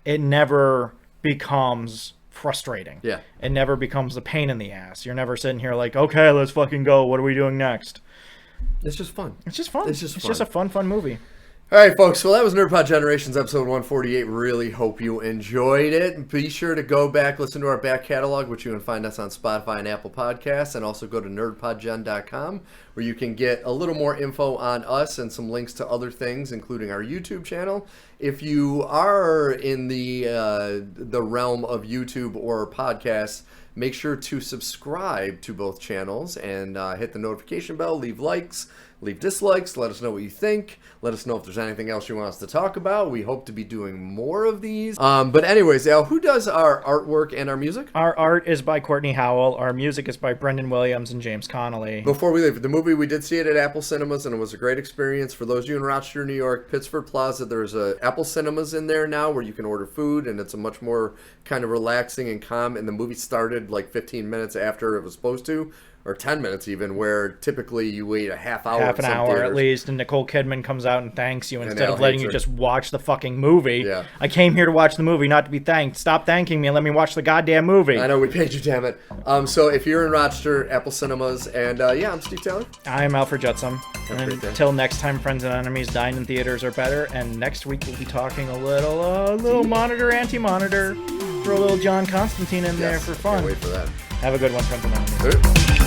it never becomes frustrating. Yeah. It never becomes a pain in the ass. You're never sitting here like, okay, let's fucking go. What are we doing next? It's just fun. It's just fun. It's just a fun movie. All right, folks. Well, that was NerdPod Generations, episode 148. Really hope you enjoyed it. Be sure to go back, listen to our back catalog, which you can find us on Spotify and Apple Podcasts, and also go to nerdpodgen.com, where you can get a little more info on us and some links to other things, including our YouTube channel. If you are in the realm of YouTube or podcasts, make sure to subscribe to both channels and hit the notification bell, leave likes, leave dislikes, let us know what you think. Let us know if there's anything else you want us to talk about. We hope to be doing more of these. But anyways, Al, who does our artwork and our music? Our art is by Kortney Howell. Our music is by Brendan Williams and James Connolly. Before we leave, the movie, we did see it at Apple Cinemas, and it was a great experience. For those of you in Rochester, New York, Pittsford Plaza, there's a Apple Cinemas in there now where you can order food, and it's a much more kind of relaxing and calm. And the movie started like 15 minutes after it was supposed to. or 10 minutes even, where typically you wait a half hour. Half an in some hour theaters. at least, and Nicole Kidman comes out and thanks you instead Al of letting hates you her. just watch the fucking movie. Yeah. I came here to watch the movie, not to be thanked. Stop thanking me and let me watch the goddamn movie. I know, we paid you, damn it. So if you're in Rochester, Apple Cinemas, and yeah, I'm Steve Taylor. I'm Alfred Judson. Have a great day. Until next time, friends and enemies, dine in theaters are better. And next week we'll be talking a little monitor, anti-monitor. Throw a little John Constantine in there Yes, for fun. Can't wait for that. Have a good one, friends and enemies. Good.